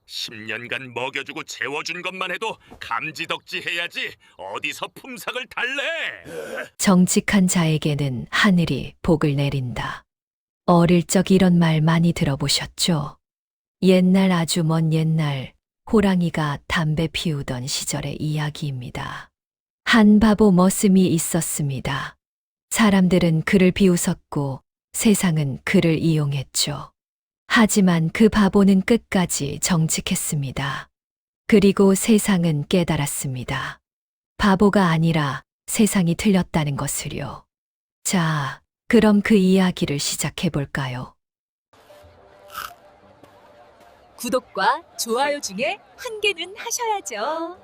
10년간 먹여주고 재워준 것만 해도 감지덕지 해야지 어디서 품삯을 달래. 정직한 자에게는 하늘이 복을 내린다. 어릴 적 이런 말 많이 들어보셨죠? 옛날 아주 먼 옛날 호랑이가 담배 피우던 시절의 이야기입니다. 한 바보 머슴이 있었습니다. 사람들은 그를 비웃었고 세상은 그를 이용했죠. 하지만 그 바보는 끝까지 정직했습니다. 그리고 세상은 깨달았습니다. 바보가 아니라 세상이 틀렸다는 것을요. 자, 그럼 그 이야기를 시작해 볼까요? 구독과 좋아요 중에 한 개는 하셔야죠.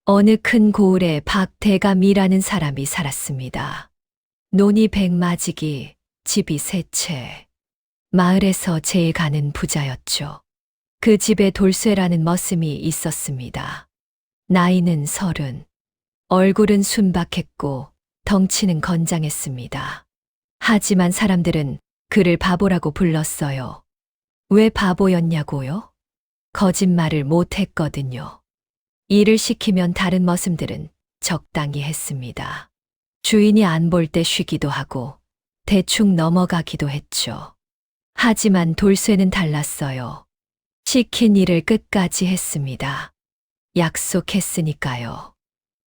어느 큰 고을에 박대감이라는 사람이 살았습니다. 논이 100마지기, 집이 3채. 마을에서 제일 가는 부자였죠. 그 집에 돌쇠라는 머슴이 있었습니다. 나이는 30, 얼굴은 순박했고 덩치는 건장했습니다. 하지만 사람들은 그를 바보라고 불렀어요. 왜 바보였냐고요? 거짓말을 못했거든요. 일을 시키면 다른 머슴들은 적당히 했습니다. 주인이 안 볼 때 쉬기도 하고 대충 넘어가기도 했죠. 하지만 돌쇠는 달랐어요. 시킨 일을 끝까지 했습니다. 약속했으니까요.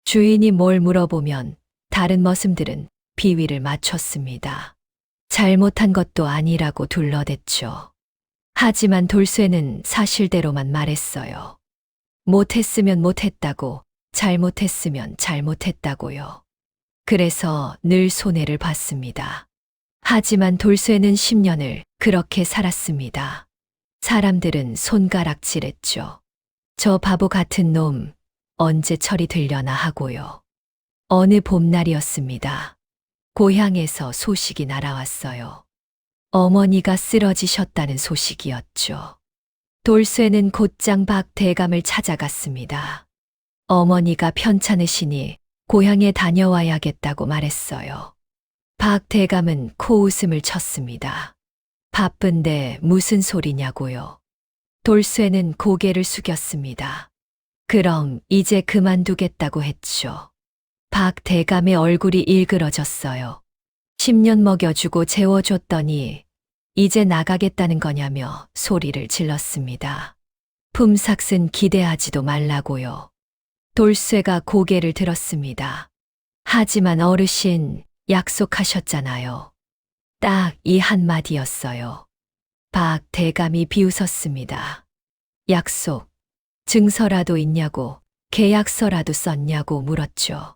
주인이 뭘 물어보면 다른 머슴들은 비위를 맞췄습니다. 잘못한 것도 아니라고 둘러댔죠. 하지만 돌쇠는 사실대로만 말했어요. 못했으면 못했다고, 잘못했으면 잘못했다고요. 그래서 늘 손해를 봤습니다. 하지만 돌쇠는 10년을 그렇게 살았습니다. 사람들은 손가락질했죠. 저 바보 같은 놈, 언제 처리되려나 하고요. 어느 봄날이었습니다. 고향에서 소식이 날아왔어요. 어머니가 쓰러지셨다는 소식이었죠. 돌쇠는 곧장 박대감을 찾아갔습니다. 어머니가 편찮으시니 고향에 다녀와야겠다고 말했어요. 박대감은 코웃음을 쳤습니다. 바쁜데 무슨 소리냐고요. 돌쇠는 고개를 숙였습니다. 그럼 이제 그만두겠다고 했죠. 박대감의 얼굴이 일그러졌어요. 10년 먹여주고 재워줬더니 이제 나가겠다는 거냐며 소리를 질렀습니다. 품삯은 기대하지도 말라고요. 돌쇠가 고개를 들었습니다. 하지만 어르신, 약속하셨잖아요. 딱 이 한마디였어요. 박대감이 비웃었습니다. 약속, 증서라도 있냐고, 계약서라도 썼냐고 물었죠.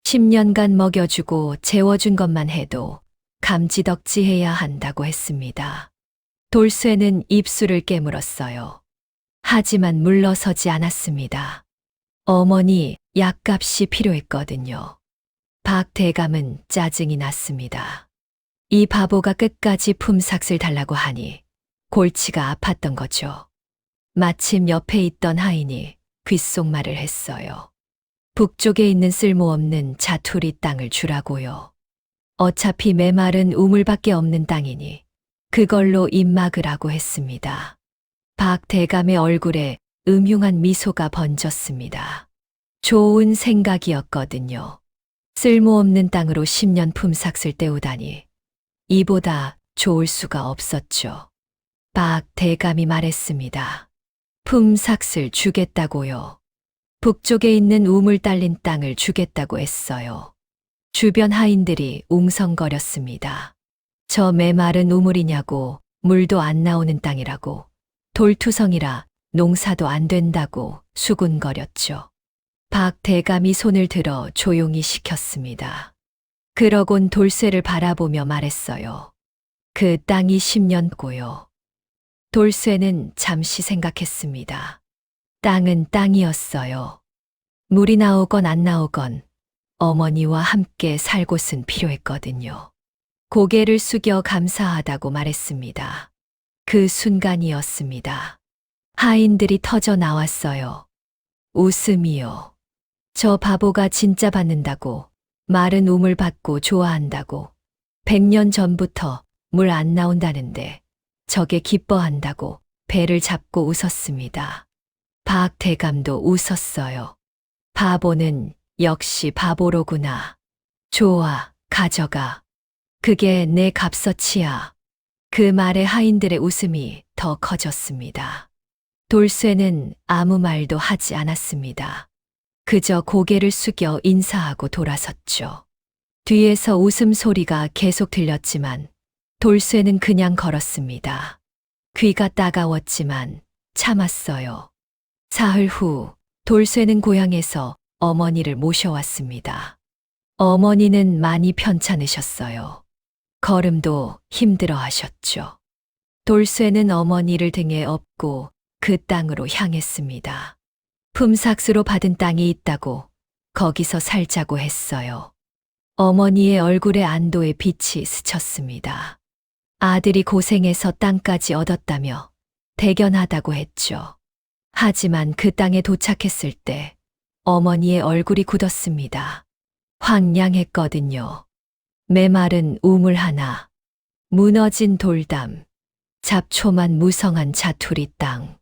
10년간 먹여주고 재워준 것만 해도 감지덕지 해야 한다고 했습니다. 돌쇠는 입술을 깨물었어요. 하지만 물러서지 않았습니다. 어머니, 약값이 필요했거든요. 박대감은 짜증이 났습니다. 이 바보가 끝까지 품삯을 달라고 하니 골치가 아팠던 거죠. 마침 옆에 있던 하인이 귓속말을 했어요. 북쪽에 있는 쓸모없는 자투리 땅을 주라고요. 어차피 메말은 우물밖에 없는 땅이니 그걸로 입 막으라고 했습니다. 박대감의 얼굴에 음흉한 미소가 번졌습니다. 좋은 생각이었거든요. 쓸모없는 땅으로 10년 품삯을 때우다니 이보다 좋을 수가 없었죠. 박대감이 말했습니다. 품삯을 주겠다고요. 북쪽에 있는 우물 딸린 땅을 주겠다고 했어요. 주변 하인들이 웅성거렸습니다. 저 메마른 우물이냐고, 물도 안 나오는 땅이라고, 돌투성이라 농사도 안 된다고 수군거렸죠. 박대감이 손을 들어 조용히 시켰습니다. 그러곤 돌쇠를 바라보며 말했어요. 그 땅이 10년고요. 돌쇠는 잠시 생각했습니다. 땅은 땅이었어요. 물이 나오건 안 나오건 어머니와 함께 살 곳은 필요했거든요. 고개를 숙여 감사하다고 말했습니다. 그 순간이었습니다. 하인들이 터져 나왔어요. 웃음이요. 저 바보가 진짜 받는다고, 마른 우물 받고 좋아한다고, 100년 전부터 물 안 나온다는데 저게 기뻐한다고, 배를 잡고 웃었습니다. 박 대감도 웃었어요. 바보는 역시 바보로구나. 좋아, 가져가. 그게 내 값어치야. 그 말에 하인들의 웃음이 더 커졌습니다. 돌쇠는 아무 말도 하지 않았습니다. 그저 고개를 숙여 인사하고 돌아섰죠. 뒤에서 웃음소리가 계속 들렸지만 돌쇠는 그냥 걸었습니다. 귀가 따가웠지만 참았어요. 사흘 후 돌쇠는 고향에서 어머니를 모셔왔습니다. 어머니는 많이 편찮으셨어요. 걸음도 힘들어 하셨죠. 돌쇠는 어머니를 등에 업고 그 땅으로 향했습니다. 품삯으로 받은 땅이 있다고 거기서 살자고 했어요. 어머니의 얼굴에 안도의 빛이 스쳤습니다. 아들이 고생해서 땅까지 얻었다며 대견하다고 했죠. 하지만 그 땅에 도착했을 때 어머니의 얼굴이 굳었습니다. 황량했거든요. 메마른 우물 하나, 무너진 돌담, 잡초만 무성한 자투리 땅.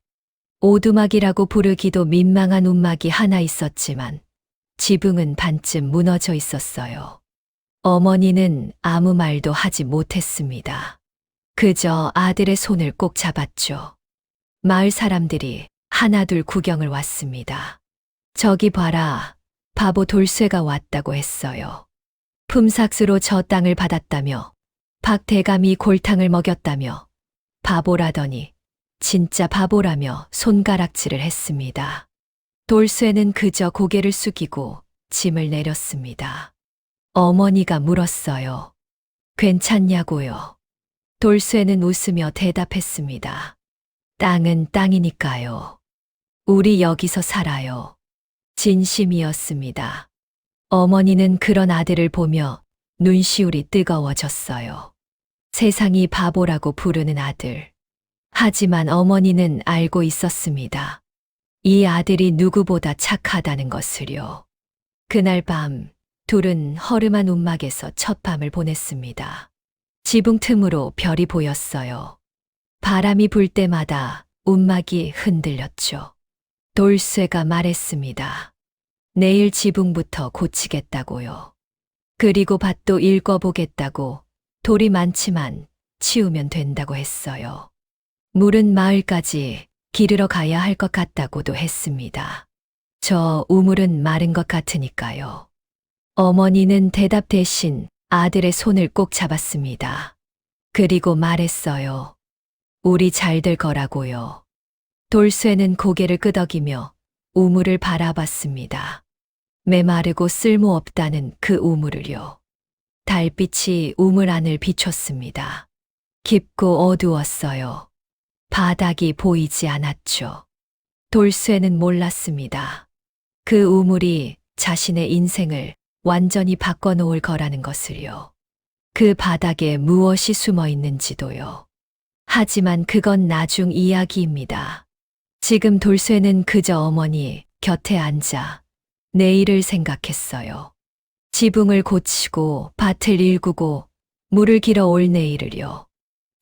오두막이라고 부르기도 민망한 움막이 하나 있었지만 지붕은 반쯤 무너져 있었어요. 어머니는 아무 말도 하지 못했습니다. 그저 아들의 손을 꼭 잡았죠. 마을 사람들이 하나둘 구경을 왔습니다. 저기 봐라, 바보 돌쇠가 왔다고 했어요. 품삯으로 저 땅을 받았다며, 박 대감이 골탕을 먹였다며, 바보라더니 진짜 바보라며 손가락질을 했습니다. 돌쇠는 그저 고개를 숙이고 짐을 내렸습니다. 어머니가 물었어요. 괜찮냐고요? 돌쇠는 웃으며 대답했습니다. 땅은 땅이니까요. 우리 여기서 살아요. 진심이었습니다. 어머니는 그런 아들을 보며 눈시울이 뜨거워졌어요. 세상이 바보라고 부르는 아들. 하지만 어머니는 알고 있었습니다. 이 아들이 누구보다 착하다는 것을요. 그날 밤 둘은 허름한 움막에서 첫 밤을 보냈습니다. 지붕 틈으로 별이 보였어요. 바람이 불 때마다 움막이 흔들렸죠. 돌쇠가 말했습니다. 내일 지붕부터 고치겠다고요. 그리고 밭도 읽어보겠다고. 돌이 많지만 치우면 된다고 했어요. 물은 마을까지 기르러 가야 할 것 같다고도 했습니다. 저 우물은 마른 것 같으니까요. 어머니는 대답 대신 아들의 손을 꼭 잡았습니다. 그리고 말했어요. 우리 잘 될 거라고요. 돌쇠는 고개를 끄덕이며 우물을 바라봤습니다. 메마르고 쓸모없다는 그 우물을요. 달빛이 우물 안을 비췄습니다. 깊고 어두웠어요. 바닥이 보이지 않았죠. 돌쇠는 몰랐습니다. 그 우물이 자신의 인생을 완전히 바꿔놓을 거라는 것을요. 그 바닥에 무엇이 숨어 있는지도요. 하지만 그건 나중 이야기입니다. 지금 돌쇠는 그저 어머니 곁에 앉아 내일을 생각했어요. 지붕을 고치고 밭을 일구고 물을 길어 올 내일을요.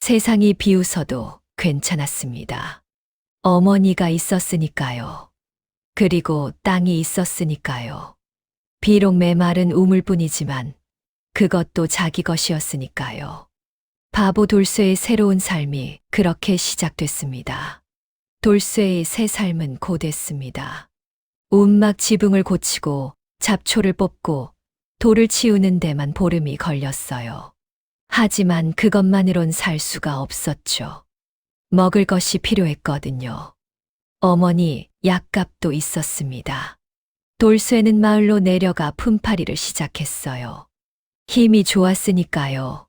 세상이 비웃어도 괜찮았습니다. 어머니가 있었으니까요. 그리고 땅이 있었으니까요. 비록 메마른 우물뿐이지만 그것도 자기 것이었으니까요. 바보 돌쇠의 새로운 삶이 그렇게 시작됐습니다. 돌쇠의 새 삶은 고됐습니다. 움막 지붕을 고치고 잡초를 뽑고 돌을 치우는 데만 보름이 걸렸어요. 하지만 그것만으론 살 수가 없었죠. 먹을 것이 필요했거든요. 어머니 약값도 있었습니다. 돌쇠는 마을로 내려가 품팔이를 시작했어요. 힘이 좋았으니까요.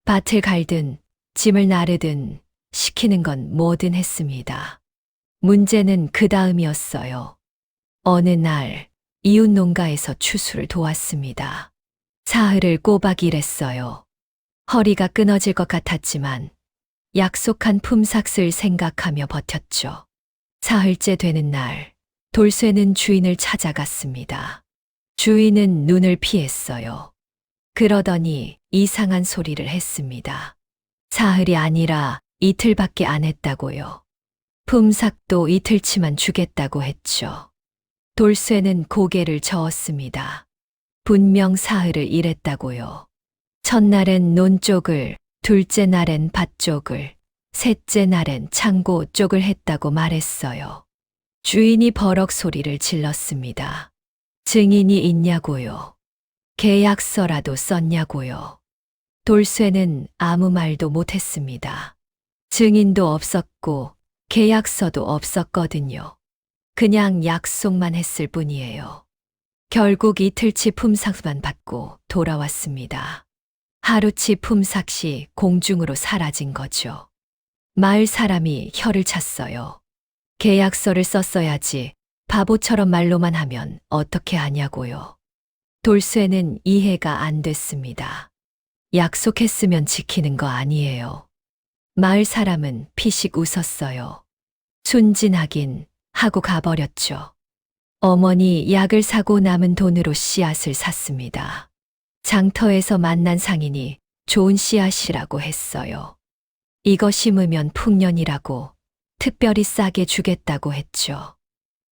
밭을 갈든 짐을 나르든 시키는 건 뭐든 했습니다. 문제는 그 다음이었어요. 어느 날 이웃 농가에서 추수를 도왔습니다. 사흘을 꼬박 일했어요. 허리가 끊어질 것 같았지만 약속한 품삯을 생각하며 버텼죠. 사흘째 되는 날 돌쇠는 주인을 찾아갔습니다. 주인은 눈을 피했어요. 그러더니 이상한 소리를 했습니다. 사흘이 아니라 이틀밖에 안 했다고요. 품삭도 이틀치만 주겠다고 했죠. 돌쇠는 고개를 저었습니다. 분명 사흘을 일했다고요. 첫날엔 논 쪽을, 둘째 날엔 밭 쪽을, 셋째 날엔 창고 쪽을 했다고 말했어요. 주인이 버럭 소리를 질렀습니다. 증인이 있냐고요. 계약서라도 썼냐고요. 돌쇠는 아무 말도 못했습니다. 증인도 없었고 계약서도 없었거든요. 그냥 약속만 했을 뿐이에요. 결국 이틀치 품삯만 받고 돌아왔습니다. 하루치 품삯이 공중으로 사라진 거죠. 마을 사람이 혀를 찼어요. 계약서를 썼어야지 바보처럼 말로만 하면 어떻게 하냐고요. 돌쇠는 이해가 안 됐습니다. 약속했으면 지키는 거 아니에요. 마을 사람은 피식 웃었어요. 순진하긴 하고 가버렸죠. 어머니 약을 사고 남은 돈으로 씨앗을 샀습니다. 장터에서 만난 상인이 좋은 씨앗이라고 했어요. 이거 심으면 풍년이라고 특별히 싸게 주겠다고 했죠.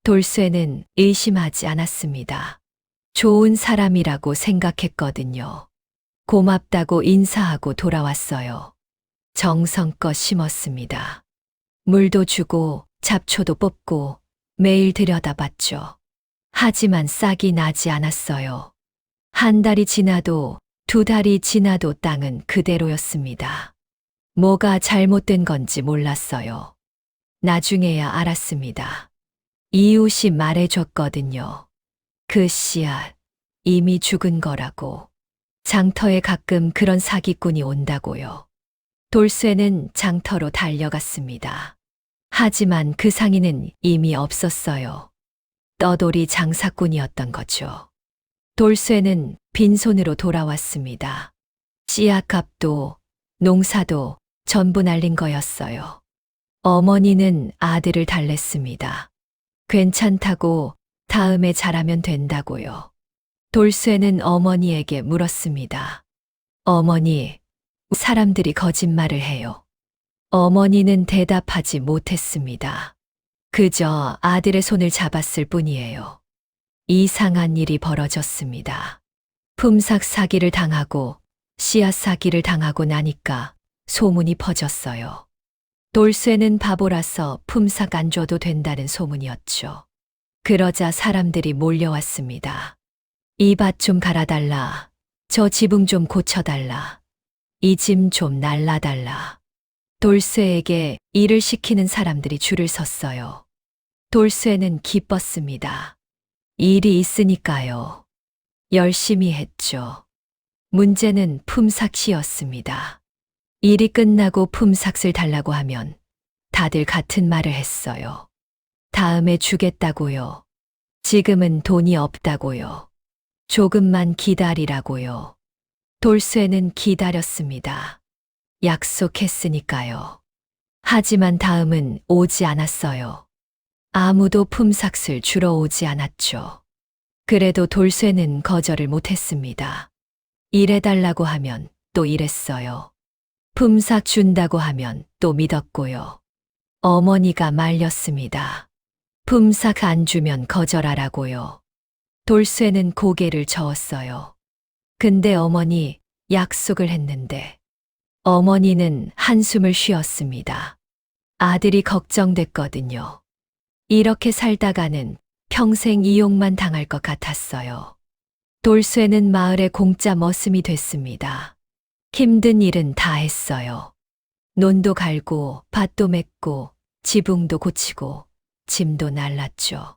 돌쇠는 의심하지 않았습니다. 좋은 사람이라고 생각했거든요. 고맙다고 인사하고 돌아왔어요. 정성껏 심었습니다. 물도 주고 잡초도 뽑고 매일 들여다봤죠. 하지만 싹이 나지 않았어요. 한 달이 지나도 두 달이 지나도 땅은 그대로였습니다. 뭐가 잘못된 건지 몰랐어요. 나중에야 알았습니다. 이웃이 말해줬거든요. 그 씨앗 이미 죽은 거라고. 장터에 가끔 그런 사기꾼이 온다고요. 돌쇠는 장터로 달려갔습니다. 하지만 그 상인은 이미 없었어요. 떠돌이 장사꾼이었던 거죠. 돌쇠는 빈손으로 돌아왔습니다. 씨앗값도 농사도 전부 날린 거였어요. 어머니는 아들을 달랬습니다. 괜찮다고 다음에 잘하면 된다고요. 돌쇠는 어머니에게 물었습니다. 어머니, 사람들이 거짓말을 해요. 어머니는 대답하지 못했습니다. 그저 아들의 손을 잡았을 뿐이에요. 이상한 일이 벌어졌습니다. 품삯 사기를 당하고 씨앗 사기를 당하고 나니까 소문이 퍼졌어요. 돌쇠는 바보라서 품삯 안 줘도 된다는 소문이었죠. 그러자 사람들이 몰려왔습니다. 이 밭 좀 갈아달라. 저 지붕 좀 고쳐달라. 이 짐 좀 날라달라. 돌쇠에게 일을 시키는 사람들이 줄을 섰어요. 돌쇠는 기뻤습니다. 일이 있으니까요. 열심히 했죠. 문제는 품삯이었습니다. 일이 끝나고 품삯을 달라고 하면 다들 같은 말을 했어요. 다음에 주겠다고요. 지금은 돈이 없다고요. 조금만 기다리라고요. 돌쇠는 기다렸습니다. 약속했으니까요. 하지만 다음은 오지 않았어요. 아무도 품삯을 주러 오지 않았죠. 그래도 돌쇠는 거절을 못했습니다. 일해달라고 하면 또 일했어요. 품삯 준다고 하면 또 믿었고요. 어머니가 말렸습니다. 품삯 안 주면 거절하라고요. 돌쇠는 고개를 저었어요. 근데 어머니 약속을 했는데. 어머니는 한숨을 쉬었습니다. 아들이 걱정됐거든요. 이렇게 살다가는 평생 이용만 당할 것 같았어요. 돌쇠는 마을의 공짜 머슴이 됐습니다. 힘든 일은 다 했어요. 논도 갈고 밭도 맺고 지붕도 고치고 짐도 날랐죠.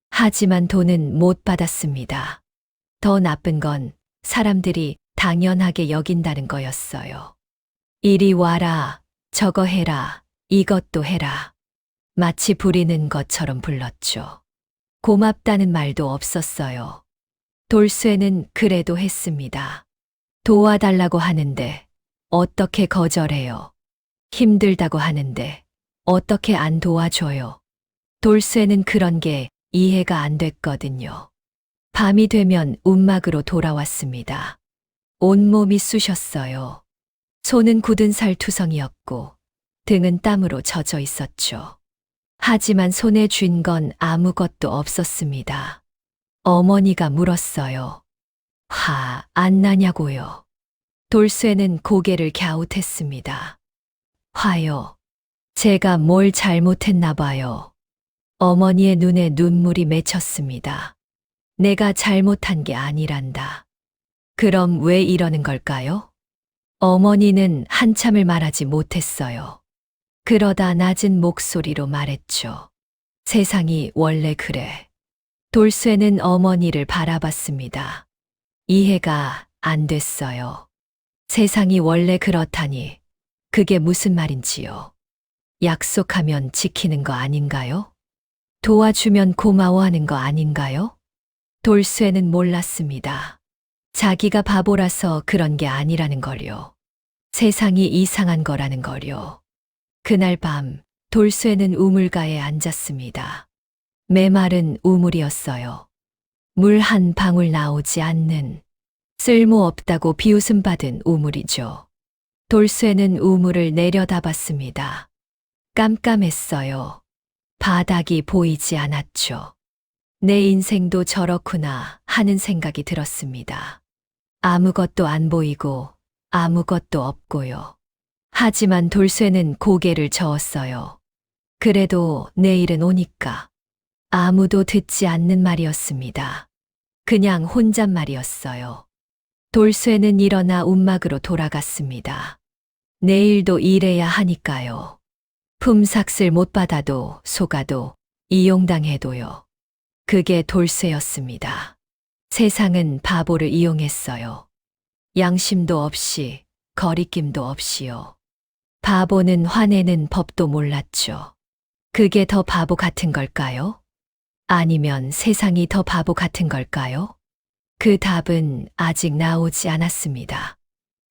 하지만 돈은 못 받았습니다. 더 나쁜 건 사람들이 당연하게 여긴다는 거였어요. 이리 와라, 저거 해라, 이것도 해라. 마치 부리는 것처럼 불렀죠. 고맙다는 말도 없었어요. 돌쇠는 그래도 했습니다. 도와달라고 하는데 어떻게 거절해요? 힘들다고 하는데 어떻게 안 도와줘요? 돌쇠는 그런 게 이해가 안 됐거든요. 밤이 되면 움막으로 돌아왔습니다. 온몸이 쑤셨어요. 손은 굳은 살 투성이었고 등은 땀으로 젖어 있었죠. 하지만 손에 쥔 건 아무것도 없었습니다. 어머니가 물었어요. 화 안 나냐고요. 돌쇠는 고개를 갸웃했습니다. 화요. 제가 뭘 잘못했나 봐요. 어머니의 눈에 눈물이 맺혔습니다. 내가 잘못한 게 아니란다. 그럼 왜 이러는 걸까요? 어머니는 한참을 말하지 못했어요. 그러다 낮은 목소리로 말했죠. 세상이 원래 그래. 돌쇠는 어머니를 바라봤습니다. 이해가 안 됐어요. 세상이 원래 그렇다니, 그게 무슨 말인지요? 약속하면 지키는 거 아닌가요? 도와주면 고마워하는 거 아닌가요? 돌쇠는 몰랐습니다. 자기가 바보라서 그런 게 아니라는 걸요. 세상이 이상한 거라는 걸요. 그날 밤 돌쇠는 우물가에 앉았습니다. 메마른 우물이었어요. 물 한 방울 나오지 않는 쓸모없다고 비웃음 받은 우물이죠. 돌쇠는 우물을 내려다봤습니다. 깜깜했어요. 바닥이 보이지 않았죠. 내 인생도 저렇구나 하는 생각이 들었습니다. 아무것도 안 보이고 아무것도 없고요. 하지만 돌쇠는 고개를 저었어요. 그래도 내일은 오니까. 아무도 듣지 않는 말이었습니다. 그냥 혼잣말이었어요. 돌쇠는 일어나 움막으로 돌아갔습니다. 내일도 일해야 하니까요. 품삯을 못 받아도 속아도 이용당해도요. 그게 돌쇠였습니다. 세상은 바보를 이용했어요. 양심도 없이 거리낌도 없이요. 바보는 화내는 법도 몰랐죠. 그게 더 바보 같은 걸까요? 아니면 세상이 더 바보 같은 걸까요? 그 답은 아직 나오지 않았습니다.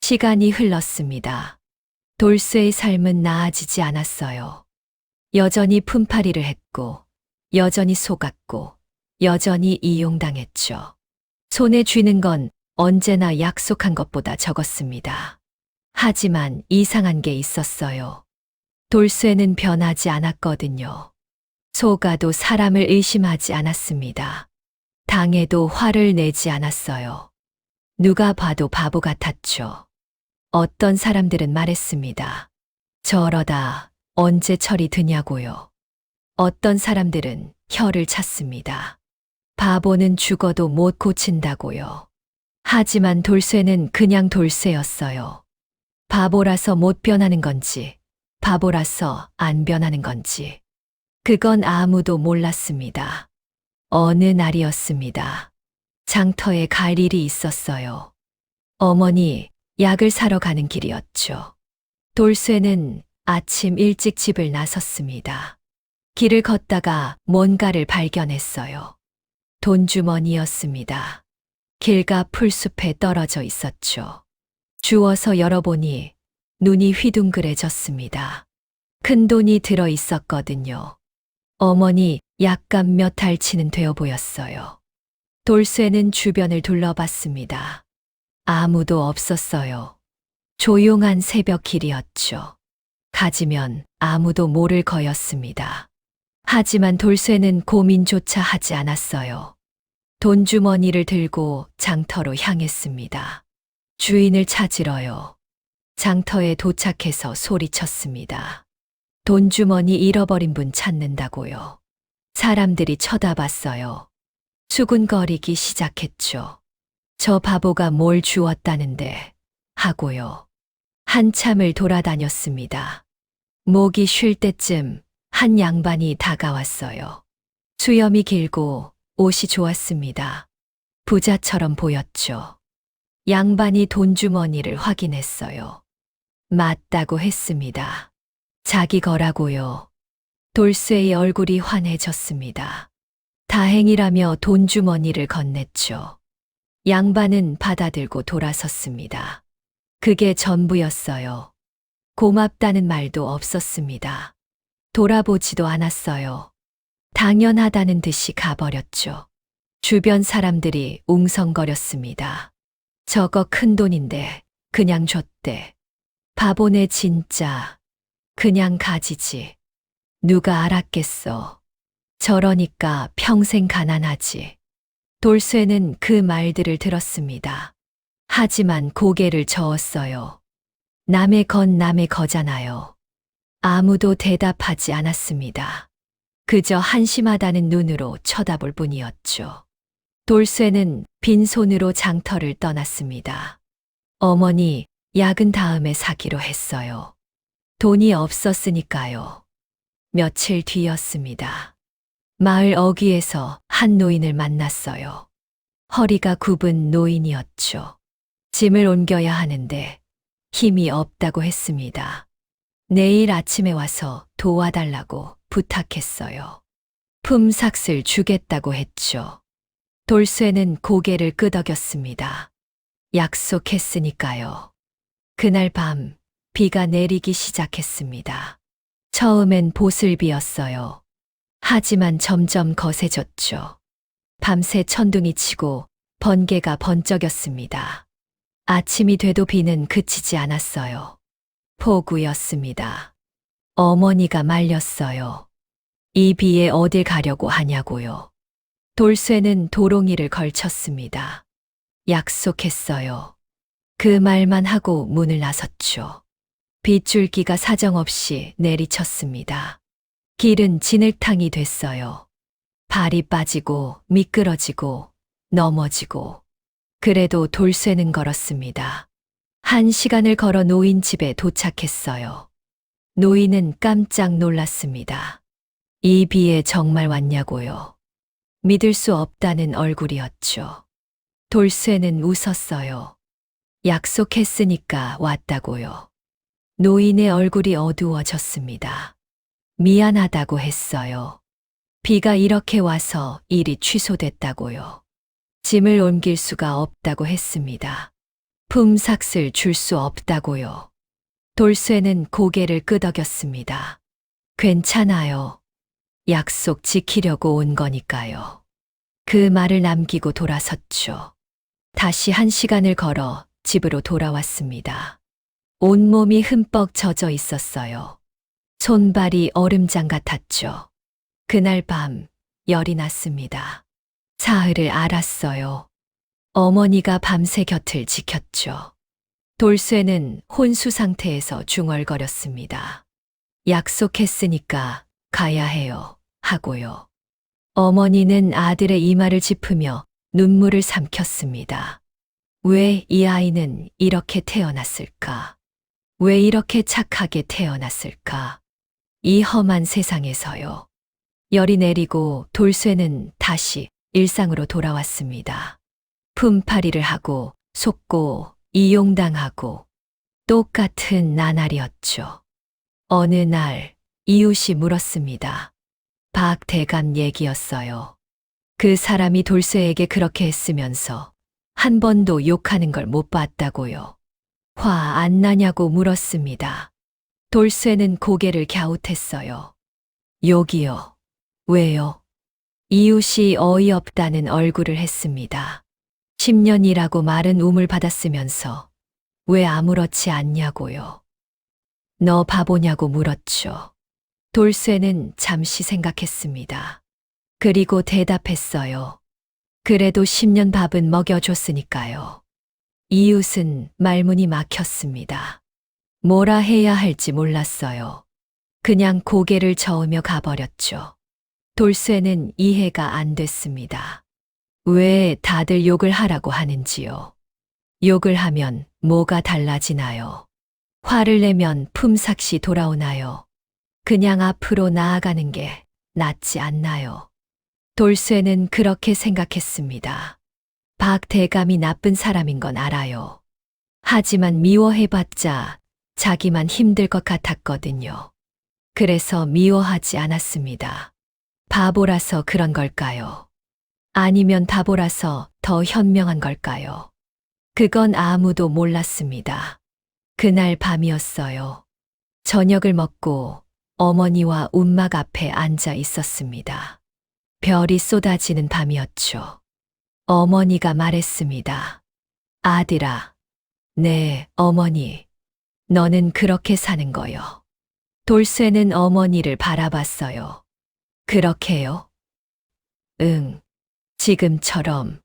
시간이 흘렀습니다. 돌쇠의 삶은 나아지지 않았어요. 여전히 품팔이를 했고, 여전히 속았고, 여전히 이용당했죠. 손에 쥐는 건 언제나 약속한 것보다 적었습니다. 하지만 이상한 게 있었어요. 돌쇠는 변하지 않았거든요. 속아도 사람을 의심하지 않았습니다. 당해도 화를 내지 않았어요. 누가 봐도 바보 같았죠. 어떤 사람들은 말했습니다. 저러다 언제 철이 드냐고요. 어떤 사람들은 혀를 찼습니다. 바보는 죽어도 못 고친다고요. 하지만 돌쇠는 그냥 돌쇠였어요. 바보라서 못 변하는 건지, 바보라서 안 변하는 건지. 그건 아무도 몰랐습니다. 어느 날이었습니다. 장터에 갈 일이 있었어요. 어머니, 약을 사러 가는 길이었죠. 돌쇠는 아침 일찍 집을 나섰습니다. 길을 걷다가 뭔가를 발견했어요. 돈주머니였습니다. 길가 풀숲에 떨어져 있었죠. 주워서 열어보니 눈이 휘둥그레졌습니다. 큰 돈이 들어 있었거든요. 어머니, 약간 몇 알치는 되어 보였어요. 돌쇠는 주변을 둘러봤습니다. 아무도 없었어요. 조용한 새벽 길이었죠. 가지면 아무도 모를 거였습니다. 하지만 돌쇠는 고민조차 하지 않았어요. 돈주머니를 들고 장터로 향했습니다. 주인을 찾으러요. 장터에 도착해서 소리쳤습니다. 돈주머니 잃어버린 분 찾는다고요. 사람들이 쳐다봤어요. 수군거리기 시작했죠. 저 바보가 뭘 주웠다는데 하고요. 한참을 돌아다녔습니다. 목이 쉴 때쯤 한 양반이 다가왔어요. 수염이 길고 옷이 좋았습니다. 부자처럼 보였죠. 양반이 돈주머니를 확인했어요. 맞다고 했습니다. 자기 거라고요. 돌쇠의 얼굴이 환해졌습니다. 다행이라며 돈주머니를 건넸죠. 양반은 받아들고 돌아섰습니다. 그게 전부였어요. 고맙다는 말도 없었습니다. 돌아보지도 않았어요. 당연하다는 듯이 가버렸죠. 주변 사람들이 웅성거렸습니다. 저거 큰 돈인데 그냥 줬대. 바보네 진짜. 그냥 가지지. 누가 알았겠어. 저러니까 평생 가난하지. 돌쇠는 그 말들을 들었습니다. 하지만 고개를 저었어요. 남의 건 남의 거잖아요. 아무도 대답하지 않았습니다. 그저 한심하다는 눈으로 쳐다볼 뿐이었죠. 돌쇠는 빈손으로 장터를 떠났습니다. 어머니, 약은 다음에 사기로 했어요. 돈이 없었으니까요. 며칠 뒤였습니다. 마을 어귀에서 한 노인을 만났어요. 허리가 굽은 노인이었죠. 짐을 옮겨야 하는데 힘이 없다고 했습니다. 내일 아침에 와서 도와달라고 부탁했어요. 품삯을 주겠다고 했죠. 돌쇠는 고개를 끄덕였습니다. 약속했으니까요. 그날 밤 비가 내리기 시작했습니다. 처음엔 보슬비였어요. 하지만 점점 거세졌죠. 밤새 천둥이 치고 번개가 번쩍였습니다. 아침이 돼도 비는 그치지 않았어요. 폭우였습니다. 어머니가 말렸어요. 이 비에 어딜 가려고 하냐고요. 돌쇠는 도롱이를 걸쳤습니다. 약속했어요. 그 말만 하고 문을 나섰죠. 빗줄기가 사정없이 내리쳤습니다. 길은 진흙탕이 됐어요. 발이 빠지고 미끄러지고 넘어지고. 그래도 돌쇠는 걸었습니다. 1시간을 걸어 노인 집에 도착했어요. 노인은 깜짝 놀랐습니다. 이 비에 정말 왔냐고요. 믿을 수 없다는 얼굴이었죠. 돌쇠는 웃었어요. 약속했으니까 왔다고요. 노인의 얼굴이 어두워졌습니다. 미안하다고 했어요. 비가 이렇게 와서 일이 취소됐다고요. 짐을 옮길 수가 없다고 했습니다. 품삯을 줄 수 없다고요. 돌쇠는 고개를 끄덕였습니다. 괜찮아요. 약속 지키려고 온 거니까요. 그 말을 남기고 돌아섰죠. 다시 1시간을 걸어 집으로 돌아왔습니다. 온몸이 흠뻑 젖어 있었어요. 손발이 얼음장 같았죠. 그날 밤 열이 났습니다. 사흘을 앓았어요. 어머니가 밤새 곁을 지켰죠. 돌쇠는 혼수 상태에서 중얼거렸습니다. 약속했으니까 가야 해요. 하고요. 어머니는 아들의 이마를 짚으며 눈물을 삼켰습니다. 왜 이 아이는 이렇게 태어났을까? 왜 이렇게 착하게 태어났을까? 이 험한 세상에서요. 열이 내리고 돌쇠는 다시 일상으로 돌아왔습니다. 품팔이를 하고 속고 이용당하고 똑같은 나날이었죠. 어느 날 이웃이 물었습니다. 박대감 얘기였어요. 그 사람이 돌쇠에게 그렇게 했으면서 한 번도 욕하는 걸 못 봤다고요. 화 안 나냐고 물었습니다. 돌쇠는 고개를 갸웃했어요. 욕이요. 왜요? 이웃이 어이없다는 얼굴을 했습니다. 10년이라고 말은 우물 받았으면서 왜 아무렇지 않냐고요. 너 바보냐고 물었죠. 돌쇠는 잠시 생각했습니다. 그리고 대답했어요. 그래도 10년 밥은 먹여줬으니까요. 이웃은 말문이 막혔습니다. 뭐라 해야 할지 몰랐어요. 그냥 고개를 저으며 가버렸죠. 돌쇠는 이해가 안 됐습니다. 왜 다들 욕을 하라고 하는지요? 욕을 하면 뭐가 달라지나요? 화를 내면 품삯이 돌아오나요? 그냥 앞으로 나아가는 게 낫지 않나요? 돌쇠는 그렇게 생각했습니다. 박 대감이 나쁜 사람인 건 알아요. 하지만 미워해봤자 자기만 힘들 것 같았거든요. 그래서 미워하지 않았습니다. 바보라서 그런 걸까요? 아니면 바보라서 더 현명한 걸까요? 그건 아무도 몰랐습니다. 그날 밤이었어요. 저녁을 먹고 어머니와 움막 앞에 앉아 있었습니다. 별이 쏟아지는 밤이었죠. 어머니가 말했습니다. 아들아, 네, 어머니, 너는 그렇게 사는 거요. 돌쇠는 어머니를 바라봤어요. 그렇게요? 응, 지금처럼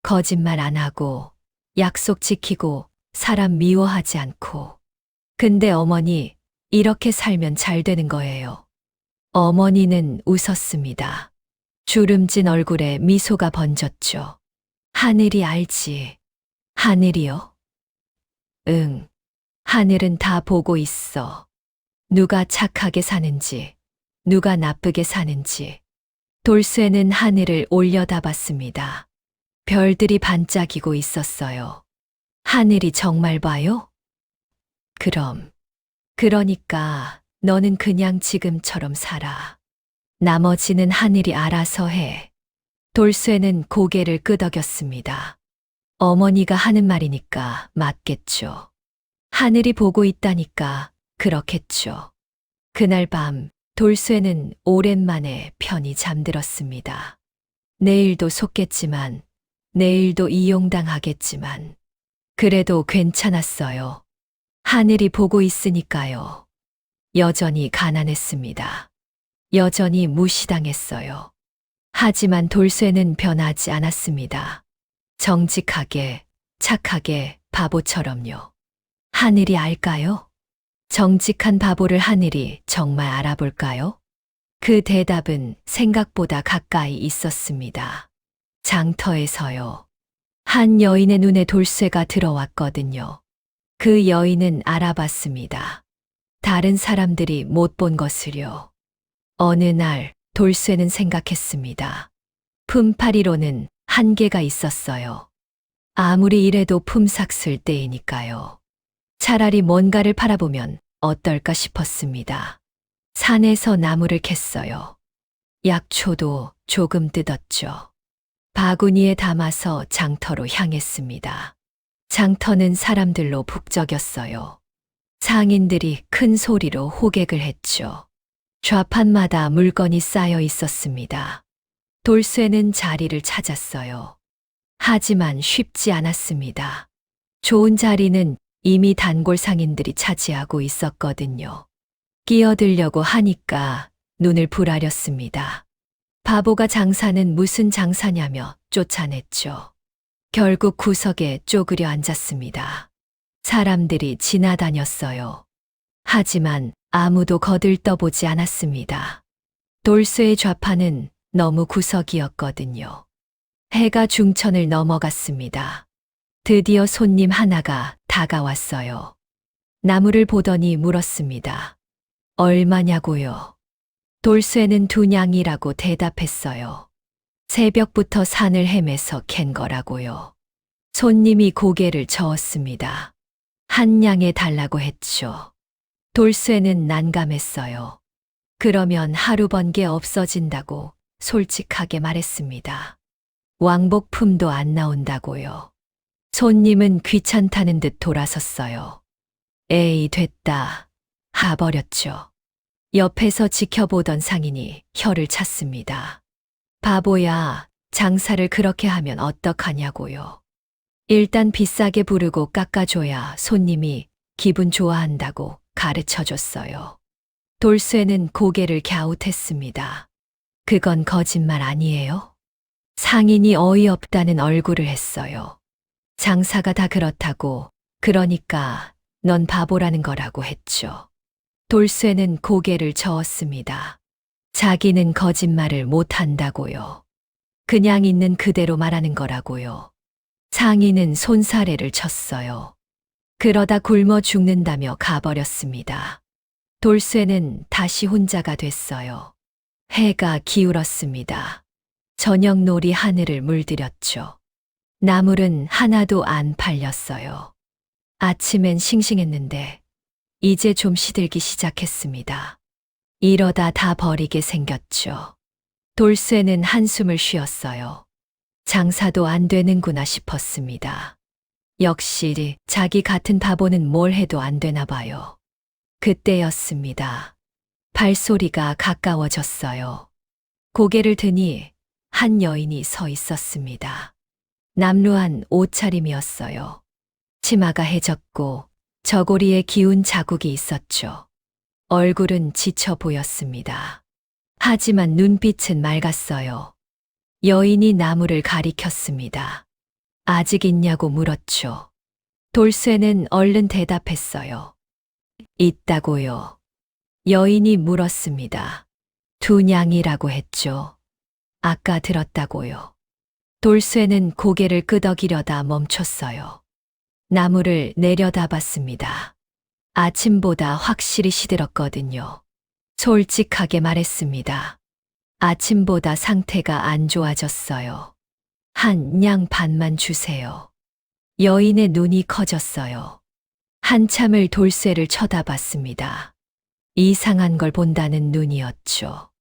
거짓말 안 하고 약속 지키고 사람 미워하지 않고. 근데 어머니, 이렇게 살면 잘 되는 거예요. 어머니는 웃었습니다. 주름진 얼굴에 미소가 번졌죠. 하늘이 알지. 하늘이요? 응, 하늘은 다 보고 있어. 누가 착하게 사는지, 누가 나쁘게 사는지. 돌쇠는 하늘을 올려다봤습니다. 별들이 반짝이고 있었어요. 하늘이 정말 봐요? 그러니까 너는 그냥 지금처럼 살아. 나머지는 하늘이 알아서 해. 돌쇠는 고개를 끄덕였습니다. 어머니가 하는 말이니까 맞겠죠. 하늘이 보고 있다니까 그렇겠죠. 그날 밤 돌쇠는 오랜만에 편히 잠들었습니다. 내일도 속겠지만, 내일도 이용당하겠지만, 그래도 괜찮았어요. 하늘이 보고 있으니까요. 여전히 가난했습니다. 여전히 무시당했어요. 하지만 돌쇠는 변하지 않았습니다. 정직하게, 착하게, 바보처럼요. 하늘이 알까요? 정직한 바보를 하늘이 정말 알아볼까요? 그 대답은 생각보다 가까이 있었습니다. 장터에서요. 한 여인의 눈에 돌쇠가 들어왔거든요. 그 여인은 알아봤습니다. 다른 사람들이 못 본 것을요. 어느 날 돌쇠는 생각했습니다. 품팔이로는 한계가 있었어요. 아무리 이래도 품삯을 때이니까요. 차라리 뭔가를 팔아보면 어떨까 싶었습니다. 산에서 나무를 캤어요. 약초도 조금 뜯었죠. 바구니에 담아서 장터로 향했습니다. 장터는 사람들로 북적였어요. 상인들이 큰 소리로 호객을 했죠. 좌판마다 물건이 쌓여 있었습니다. 돌쇠는 자리를 찾았어요. 하지만 쉽지 않았습니다. 좋은 자리는 이미 단골 상인들이 차지하고 있었거든요. 끼어들려고 하니까 눈을 부라렸습니다. 바보가 장사는 무슨 장사냐며 쫓아냈죠. 결국 구석에 쪼그려 앉았습니다. 사람들이 지나다녔어요. 하지만 아무도 거들떠보지 않았습니다. 돌쇠의 좌판은 너무 구석이었거든요. 해가 중천을 넘어갔습니다. 드디어 손님 하나가 다가왔어요. 나무를 보더니 물었습니다. 얼마냐고요? 돌쇠는 2냥이라고 대답했어요. 새벽부터 산을 헤매서 캔 거라고요. 손님이 고개를 저었습니다. 1냥에 달라고 했죠. 돌쇠는 난감했어요. 그러면 하루 번 게 없어진다고 솔직하게 말했습니다. 왕복품도 안 나온다고요. 손님은 귀찮다는 듯 돌아섰어요. 에이, 됐다. 하버렸죠. 옆에서 지켜보던 상인이 혀를 찼습니다. 바보야, 장사를 그렇게 하면 어떡하냐고요. 일단 비싸게 부르고 깎아줘야 손님이 기분 좋아한다고 가르쳐줬어요. 돌쇠는 고개를 갸웃했습니다. 그건 거짓말 아니에요? 상인이 어이없다는 얼굴을 했어요. 장사가 다 그렇다고, 그러니까 넌 바보라는 거라고 했죠. 돌쇠는 고개를 저었습니다. 자기는 거짓말을 못한다고요. 그냥 있는 그대로 말하는 거라고요. 상인은 손사래를 쳤어요. 그러다 굶어 죽는다며 가버렸습니다. 돌쇠는 다시 혼자가 됐어요. 해가 기울었습니다. 저녁놀이 하늘을 물들였죠. 나물은 하나도 안 팔렸어요. 아침엔 싱싱했는데 이제 좀 시들기 시작했습니다. 이러다 다 버리게 생겼죠. 돌쇠는 한숨을 쉬었어요. 장사도 안 되는구나 싶었습니다. 역시 자기 같은 바보는 뭘 해도 안 되나 봐요. 그때였습니다. 발소리가 가까워졌어요. 고개를 드니 한 여인이 서 있었습니다. 남루한 옷차림이었어요. 치마가 해졌고 저고리에 기운 자국이 있었죠. 얼굴은 지쳐 보였습니다. 하지만 눈빛은 맑았어요. 여인이 나무를 가리켰습니다. 아직 있냐고 물었죠. 돌쇠는 얼른 대답했어요. 있다고요. 여인이 물었습니다. 두 냥이라고 했죠. 아까 들었다고요. 돌쇠는 고개를 끄덕이려다 멈췄어요. 나무를 내려다봤습니다. 아침보다 확실히 시들었거든요. 솔직하게 말했습니다. 아침보다 상태가 안 좋아졌어요. 한 냥 반만 주세요. 여인의 눈이 커졌어요. 한참을 돌쇠를 쳐다봤습니다. 이상한 걸 본다는 눈이었죠.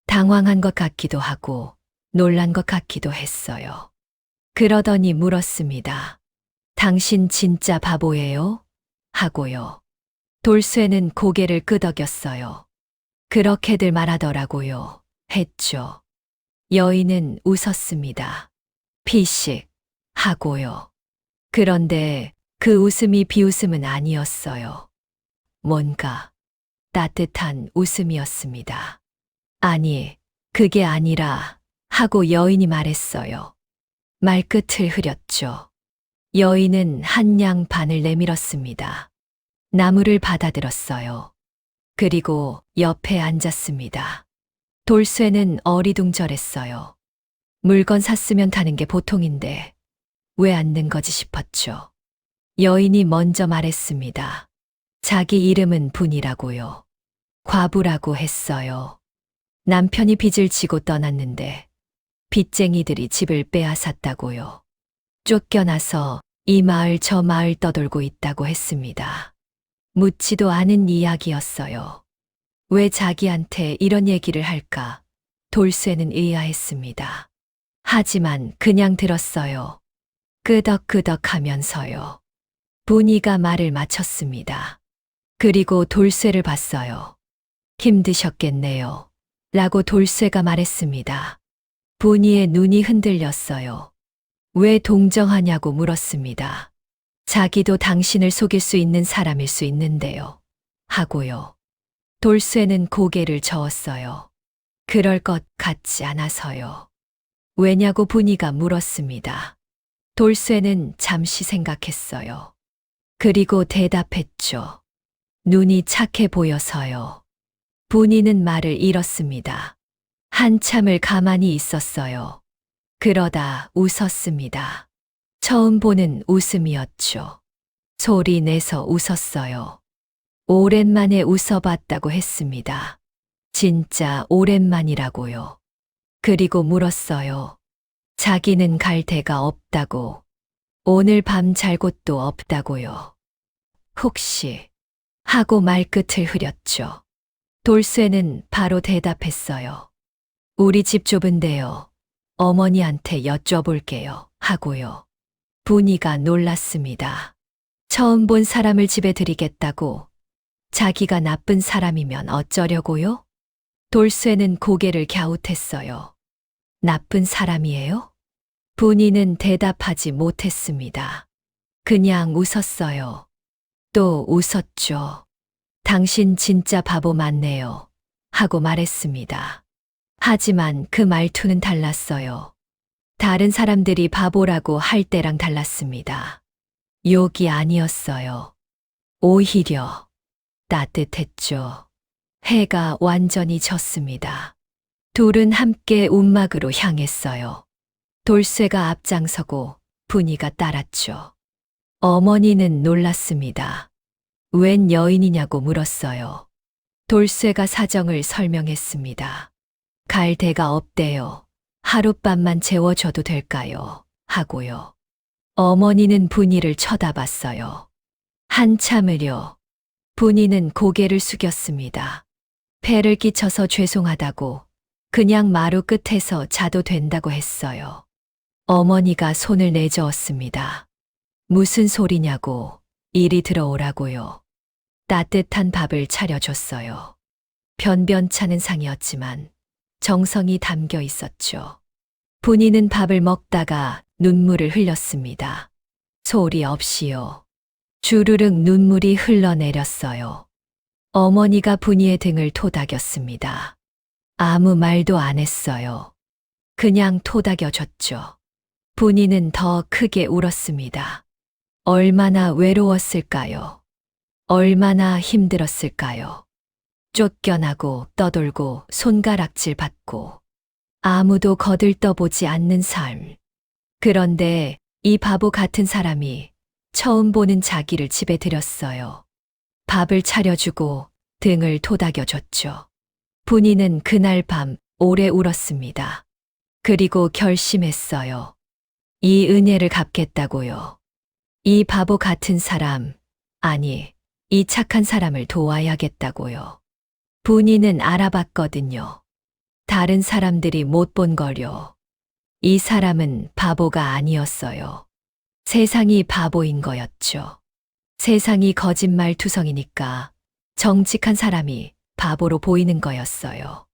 당황한 것 같기도 하고 놀란 것 같기도 했어요. 그러더니 물었습니다. 당신 진짜 바보예요? 하고요. 돌쇠는 고개를 끄덕였어요. 그렇게들 말하더라고요. 했죠. 여인은 웃었습니다. 피식 하고요. 그런데 그 웃음이 비웃음은 아니었어요. 뭔가 따뜻한 웃음이었습니다. 아니, 그게 아니라 하고 여인이 말했어요. 말끝을 흐렸죠. 여인은 한 냥 반을 내밀었습니다. 나무를 받아들었어요. 그리고 옆에 앉았습니다. 돌쇠는 어리둥절했어요. 물건 샀으면 타는 게 보통인데 왜 앉는 거지 싶었죠. 여인이 먼저 말했습니다. 자기 이름은 분이라고요. 과부라고 했어요. 남편이 빚을 지고 떠났는데 빚쟁이들이 집을 빼앗았다고요. 쫓겨나서 이 마을 저 마을 떠돌고 있다고 했습니다. 묻지도 않은 이야기였어요. 왜 자기한테 이런 얘기를 할까? 돌쇠는 의아했습니다. 하지만 그냥 들었어요. 끄덕끄덕 하면서요. 분이가 말을 마쳤습니다. 그리고 돌쇠를 봤어요. 힘드셨겠네요. 라고 돌쇠가 말했습니다. 분이의 눈이 흔들렸어요. 왜 동정하냐고 물었습니다. 자기도 당신을 속일 수 있는 사람일 수 있는데요. 하고요. 돌쇠는 고개를 저었어요. 그럴 것 같지 않아서요. 왜냐고 분이가 물었습니다. 돌쇠는 잠시 생각했어요. 그리고 대답했죠. 눈이 착해 보여서요. 분이는 말을 잃었습니다. 한참을 가만히 있었어요. 그러다 웃었습니다. 처음 보는 웃음이었죠. 소리 내서 웃었어요. 오랜만에 웃어봤다고 했습니다. 진짜 오랜만이라고요. 그리고 물었어요. 자기는 갈 데가 없다고. 오늘 밤 잘 곳도 없다고요. 혹시 하고 말끝을 흐렸죠. 돌쇠는 바로 대답했어요. 우리 집 좁은데요. 어머니한테 여쭤볼게요. 하고요. 분이가 놀랐습니다. 처음 본 사람을 집에 들이겠다고? 자기가 나쁜 사람이면 어쩌려고요? 돌쇠는 고개를 갸웃했어요. 나쁜 사람이에요? 분이는 대답하지 못했습니다. 그냥 웃었어요. 또 웃었죠. 당신 진짜 바보 맞네요. 하고 말했습니다. 하지만 그 말투는 달랐어요. 다른 사람들이 바보라고 할 때랑 달랐습니다. 욕이 아니었어요. 오히려 따뜻했죠. 해가 완전히 졌습니다. 둘은 함께 움막으로 향했어요. 돌쇠가 앞장서고 분이가 따랐죠. 어머니는 놀랐습니다. 웬 여인이냐고 물었어요. 돌쇠가 사정을 설명했습니다. 갈 데가 없대요. 하룻밤만 재워줘도 될까요? 하고요. 어머니는 분이를 쳐다봤어요. 한참을요. 분이는 고개를 숙였습니다. 폐를 끼쳐서 죄송하다고 그냥 마루 끝에서 자도 된다고 했어요. 어머니가 손을 내저었습니다. 무슨 소리냐고 이리 들어오라고요. 따뜻한 밥을 차려줬어요. 변변찮은 상이었지만 정성이 담겨 있었죠. 분이는 밥을 먹다가 눈물을 흘렸습니다. 소리 없이요. 주르륵 눈물이 흘러내렸어요. 어머니가 분이의 등을 토닥였습니다. 아무 말도 안 했어요. 그냥 토닥여줬죠. 분이는 더 크게 울었습니다. 얼마나 외로웠을까요? 얼마나 힘들었을까요? 쫓겨나고 떠돌고 손가락질 받고 아무도 거들떠보지 않는 삶. 그런데 이 바보 같은 사람이 처음 보는 자기를 집에 들였어요. 밥을 차려주고 등을 토닥여줬죠. 분이는 그날 밤 오래 울었습니다. 그리고 결심했어요. 이 은혜를 갚겠다고요. 이 바보 같은 사람, 아니, 이 착한 사람을 도와야겠다고요. 분이는 알아봤거든요. 다른 사람들이 못 본 거요. 이 사람은 바보가 아니었어요. 세상이 바보인 거였죠. 세상이 거짓말 투성이니까 정직한 사람이 바보로 보이는 거였어요.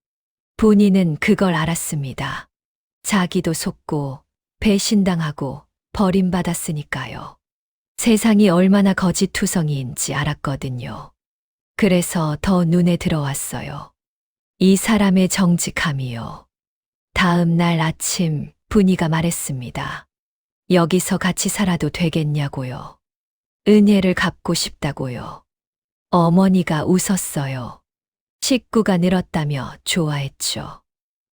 분이는 그걸 알았습니다. 자기도 속고 배신당하고 버림받았으니까요. 세상이 얼마나 거짓투성이인지 알았거든요. 그래서 더 눈에 들어왔어요. 이 사람의 정직함이요. 다음 날 아침 분이가 말했습니다. 여기서 같이 살아도 되겠냐고요. 은혜를 갚고 싶다고요. 어머니가 웃었어요. 식구가 늘었다며 좋아했죠.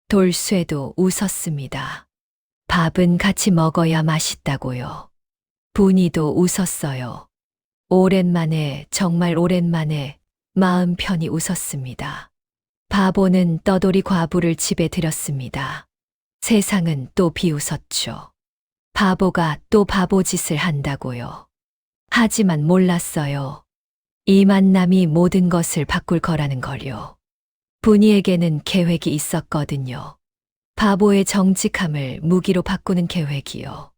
돌쇠도 웃었습니다. 밥은 같이 먹어야 맛있다고요. 분이도 웃었어요. 오랜만에, 정말 오랜만에 마음 편히 웃었습니다. 바보는 떠돌이 과부를 집에 들였습니다. 세상은 또 비웃었죠. 바보가 또 바보짓을 한다고요. 하지만 몰랐어요. 이 만남이 모든 것을 바꿀 거라는 걸요. 분이에게는 계획이 있었거든요. 바보의 정직함을 무기로 바꾸는 계획이요.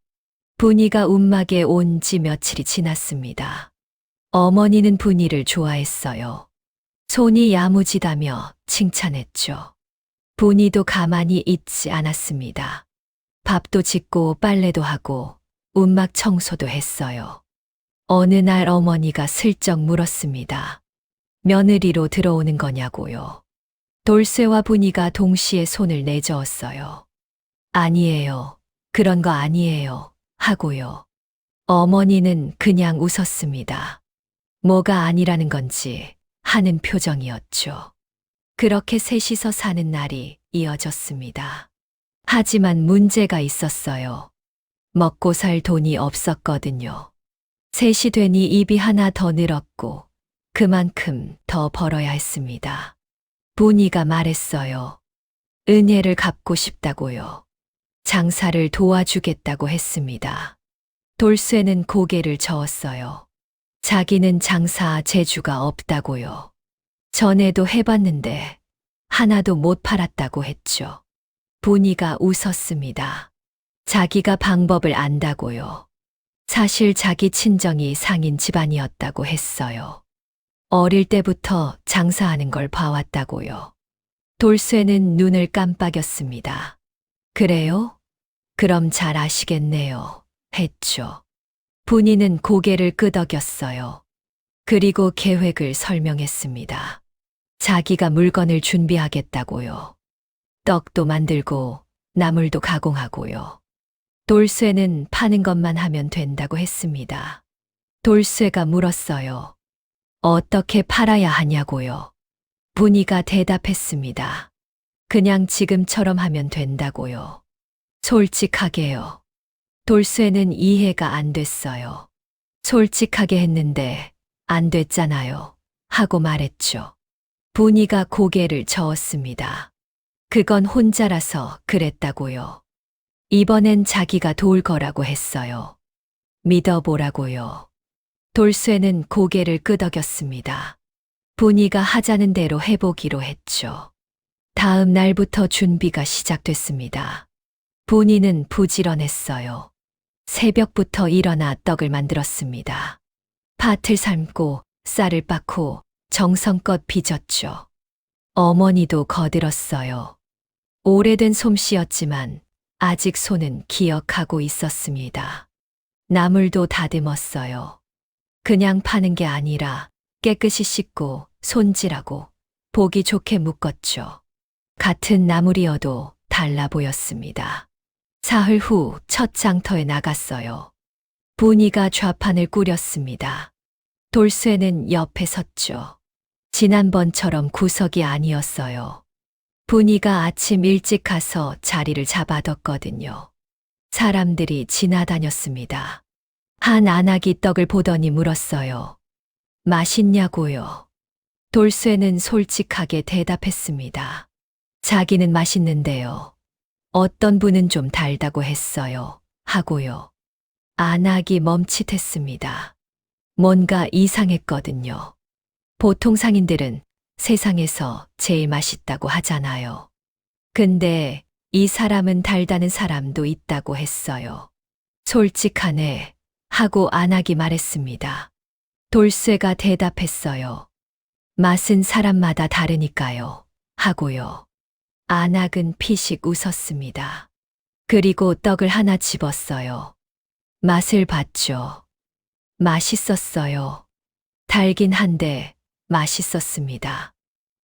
분이가 움막에 온 지 며칠이 지났습니다. 어머니는 분이를 좋아했어요. 손이 야무지다며 칭찬했죠. 분이도 가만히 있지 않았습니다. 밥도 짓고 빨래도 하고 움막 청소도 했어요. 어느 날 어머니가 슬쩍 물었습니다. 며느리로 들어오는 거냐고요. 돌쇠와 분이가 동시에 손을 내저었어요. 아니에요. 그런 거 아니에요. 하고요. 어머니는 그냥 웃었습니다. 뭐가 아니라는 건지 하는 표정이었죠. 그렇게 셋이서 사는 날이 이어졌습니다. 하지만 문제가 있었어요. 먹고 살 돈이 없었거든요. 셋이 되니 입이 하나 더 늘었고 그만큼 더 벌어야 했습니다. 분이가 말했어요. 은혜를 갚고 싶다고요. 장사를 도와주겠다고 했습니다. 돌쇠는 고개를 저었어요. 자기는 장사 재주가 없다고요. 전에도 해봤는데 하나도 못 팔았다고 했죠. 분이가 웃었습니다. 자기가 방법을 안다고요. 사실 자기 친정이 상인 집안이었다고 했어요. 어릴 때부터 장사하는 걸 봐왔다고요. 돌쇠는 눈을 깜빡였습니다. 그래요? 그럼 잘 아시겠네요. 했죠. 분이는 고개를 끄덕였어요. 그리고 계획을 설명했습니다. 자기가 물건을 준비하겠다고요. 떡도 만들고 나물도 가공하고요. 돌쇠는 파는 것만 하면 된다고 했습니다. 돌쇠가 물었어요. 어떻게 팔아야 하냐고요. 분이가 대답했습니다. 그냥 지금처럼 하면 된다고요. 솔직하게요. 돌쇠는 이해가 안 됐어요. 솔직하게 했는데 안 됐잖아요. 하고 말했죠. 분이가 고개를 저었습니다. 그건 혼자라서 그랬다고요. 이번엔 자기가 도울 거라고 했어요. 믿어보라고요. 돌쇠는 고개를 끄덕였습니다. 분이가 하자는 대로 해보기로 했죠. 다음 날부터 준비가 시작됐습니다. 분이는 부지런했어요. 새벽부터 일어나 떡을 만들었습니다. 팥을 삶고 쌀을 빻고 정성껏 빚었죠. 어머니도 거들었어요. 오래된 솜씨였지만 아직 손은 기억하고 있었습니다. 나물도 다듬었어요. 그냥 파는 게 아니라 깨끗이 씻고 손질하고 보기 좋게 묶었죠. 같은 나물이어도 달라 보였습니다. 사흘 후 첫 장터에 나갔어요. 분이가 좌판을 꾸렸습니다. 돌쇠는 옆에 섰죠. 지난번처럼 구석이 아니었어요. 분이가 아침 일찍 가서 자리를 잡아뒀거든요. 사람들이 지나다녔습니다. 한 안악이 떡을 보더니 물었어요. 맛있냐고요? 돌쇠는 솔직하게 대답했습니다. 자기는 맛있는데요. 어떤 분은 좀 달다고 했어요. 하고요. 안악이 멈칫했습니다. 뭔가 이상했거든요. 보통 상인들은 세상에서 제일 맛있다고 하잖아요. 근데 이 사람은 달다는 사람도 있다고 했어요. 솔직하네 하고 안악이 말했습니다. 돌쇠가 대답했어요. 맛은 사람마다 다르니까요. 하고요. 안악은 피식 웃었습니다. 그리고 떡을 하나 집었어요. 맛을 봤죠. 맛있었어요. 달긴 한데 맛있었습니다.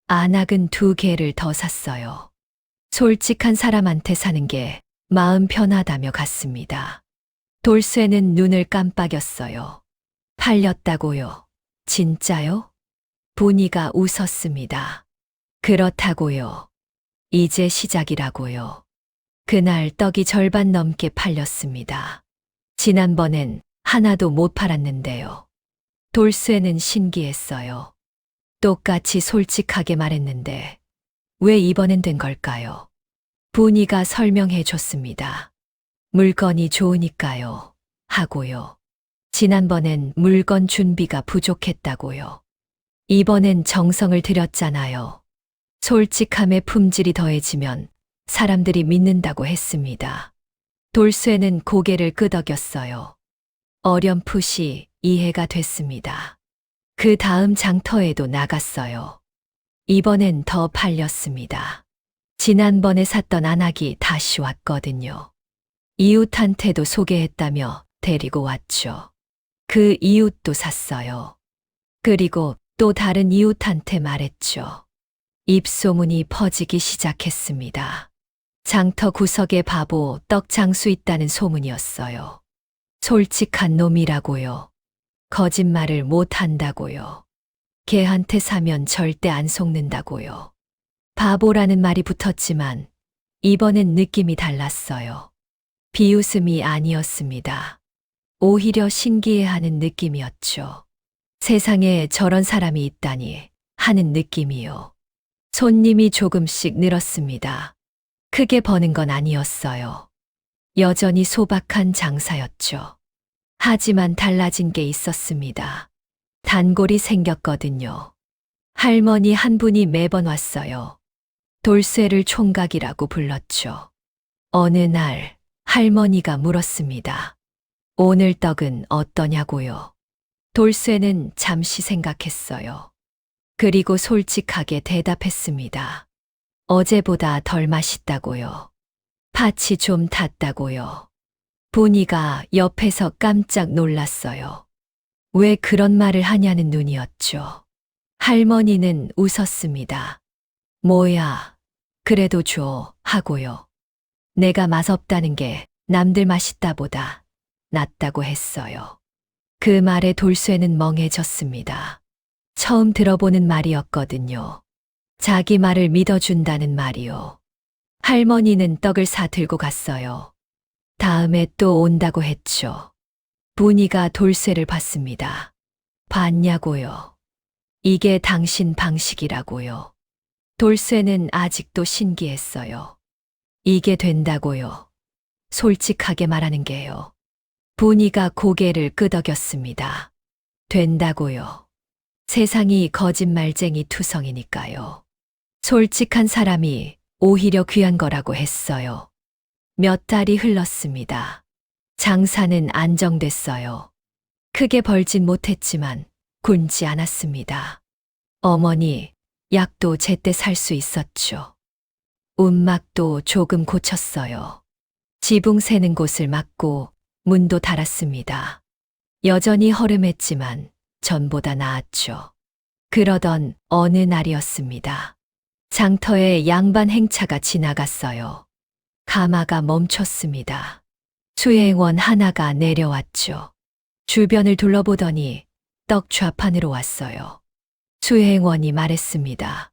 안악은 2개를 더 샀어요. 솔직한 사람한테 사는 게 마음 편하다며 갔습니다. 돌쇠는 눈을 깜빡였어요. 팔렸다고요? 진짜요? 분이가 웃었습니다. 그렇다고요. 이제 시작이라고요. 그날 떡이 절반 넘게 팔렸습니다. 지난번엔 하나도 못 팔았는데요. 돌쇠는 신기했어요. 똑같이 솔직하게 말했는데 왜 이번엔 된 걸까요? 분이가 설명해 줬습니다. 물건이 좋으니까요. 하고요. 지난번엔 물건 준비가 부족했다고요. 이번엔 정성을 들였잖아요. 솔직함의 품질이 더해지면 사람들이 믿는다고 했습니다. 돌쇠는 고개를 끄덕였어요. 어렴풋이 이해가 됐습니다. 그 다음 장터에도 나갔어요. 이번엔 더 팔렸습니다. 지난번에 샀던 안악이 다시 왔거든요. 이웃한테도 소개했다며 데리고 왔죠. 그 이웃도 샀어요. 그리고 또 다른 이웃한테 말했죠. 입소문이 퍼지기 시작했습니다. 장터 구석에 바보 떡 장수 있다는 소문이었어요. 솔직한 놈이라고요. 거짓말을 못 한다고요. 걔한테 사면 절대 안 속는다고요. 바보라는 말이 붙었지만 이번엔 느낌이 달랐어요. 비웃음이 아니었습니다. 오히려 신기해하는 느낌이었죠. 세상에 저런 사람이 있다니 하는 느낌이요. 손님이 조금씩 늘었습니다. 크게 버는 건 아니었어요. 여전히 소박한 장사였죠. 하지만 달라진 게 있었습니다. 단골이 생겼거든요. 할머니 한 분이 매번 왔어요. 돌쇠를 총각이라고 불렀죠. 어느 날 할머니가 물었습니다. 오늘 떡은 어떠냐고요? 돌쇠는 잠시 생각했어요. 그리고 솔직하게 대답했습니다. 어제보다 덜 맛있다고요. 팥이 좀 탔다고요. 분이가 옆에서 깜짝 놀랐어요. 왜 그런 말을 하냐는 눈이었죠. 할머니는 웃었습니다. 뭐야, 그래도 줘, 하고요. 내가 맛없다는 게 남들 맛있다보다 낫다고 했어요. 그 말에 돌쇠는 멍해졌습니다. 처음 들어보는 말이었거든요. 자기 말을 믿어준다는 말이요. 할머니는 떡을 사 들고 갔어요. 다음에 또 온다고 했죠. 분이가 돌쇠를 봤습니다. 봤냐고요. 이게 당신 방식이라고요. 돌쇠는 아직도 신기했어요. 이게 된다고요. 솔직하게 말하는 게요. 분이가 고개를 끄덕였습니다. 된다고요. 세상이 거짓말쟁이 투성이니까요. 솔직한 사람이 오히려 귀한 거라고 했어요. 몇 달이 흘렀습니다. 장사는 안정됐어요. 크게 벌진 못했지만 굶지 않았습니다. 어머니, 약도 제때 살 수 있었죠. 움막도 조금 고쳤어요. 지붕 새는 곳을 막고 문도 달았습니다. 여전히 허름했지만 전보다 나았죠. 그러던 어느 날이었습니다. 장터에 양반 행차가 지나갔어요. 가마가 멈췄습니다. 수행원 하나가 내려왔죠. 주변을 둘러보더니 떡 좌판으로 왔어요. 수행원이 말했습니다.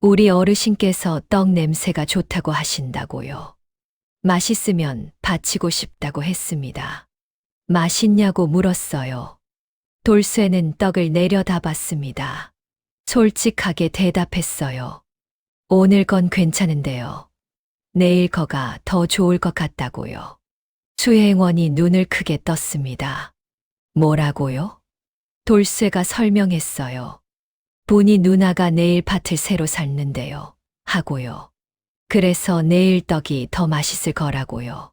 우리 어르신께서 떡 냄새가 좋다고 하신다고요. 맛있으면 바치고 싶다고 했습니다. 맛있냐고 물었어요. 돌쇠는 떡을 내려다봤습니다. 솔직하게 대답했어요. 오늘 건 괜찮은데요. 내일 거가 더 좋을 것 같다고요. 수행원이 눈을 크게 떴습니다. 뭐라고요? 돌쇠가 설명했어요. 본이 누나가 내일 밭을 새로 샀는데요. 하고요. 그래서 내일 떡이 더 맛있을 거라고요.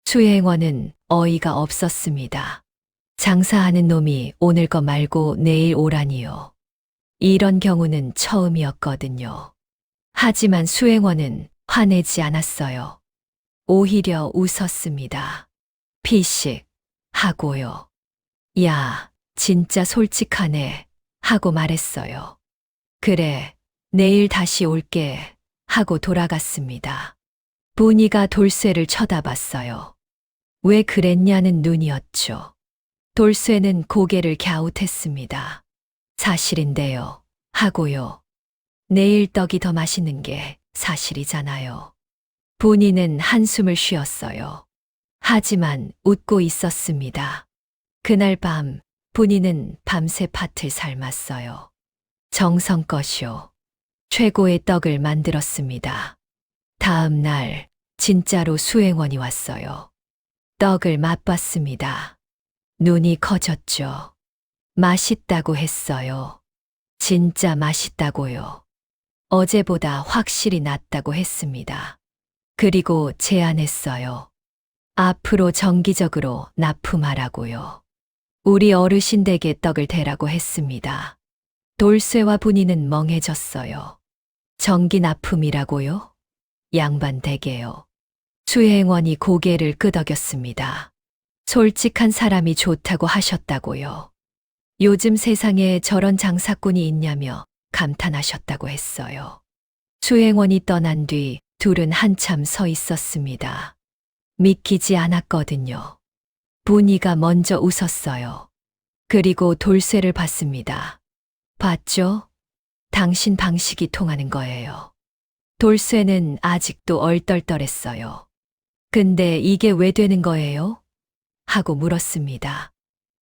수행원은 어이가 없었습니다. 장사하는 놈이 오늘 거 말고 내일 오라니요. 이런 경우는 처음이었거든요. 하지만 수행원은 화내지 않았어요. 오히려 웃었습니다. 피식 하고요. 야, 진짜 솔직하네 하고 말했어요. 그래, 내일 다시 올게 하고 돌아갔습니다. 분이가 돌쇠를 쳐다봤어요. 왜 그랬냐는 눈이었죠. 돌쇠는 고개를 갸웃했습니다. 사실인데요. 하고요. 내일 떡이 더 맛있는 게 사실이잖아요. 분이는 한숨을 쉬었어요. 하지만 웃고 있었습니다. 그날 밤 분이는 밤새 팥을 삶았어요. 정성껏이요. 최고의 떡을 만들었습니다. 다음 날 진짜로 수행원이 왔어요. 떡을 맛봤습니다. 눈이 커졌죠. 맛있다고 했어요. 진짜 맛있다고요. 어제보다 확실히 낫다고 했습니다. 그리고 제안했어요. 앞으로 정기적으로 납품하라고요. 우리 어르신 댁에 떡을 대라고 했습니다. 돌쇠와 분이는 멍해졌어요. 정기 납품이라고요? 양반 댁에요. 수행원이 고개를 끄덕였습니다. 솔직한 사람이 좋다고 하셨다고요. 요즘 세상에 저런 장사꾼이 있냐며 감탄하셨다고 했어요. 수행원이 떠난 뒤 둘은 한참 서 있었습니다. 믿기지 않았거든요. 분이가 먼저 웃었어요. 그리고 돌쇠를 봤습니다. 봤죠? 당신 방식이 통하는 거예요. 돌쇠는 아직도 얼떨떨했어요. 근데 이게 왜 되는 거예요? 하고 물었습니다.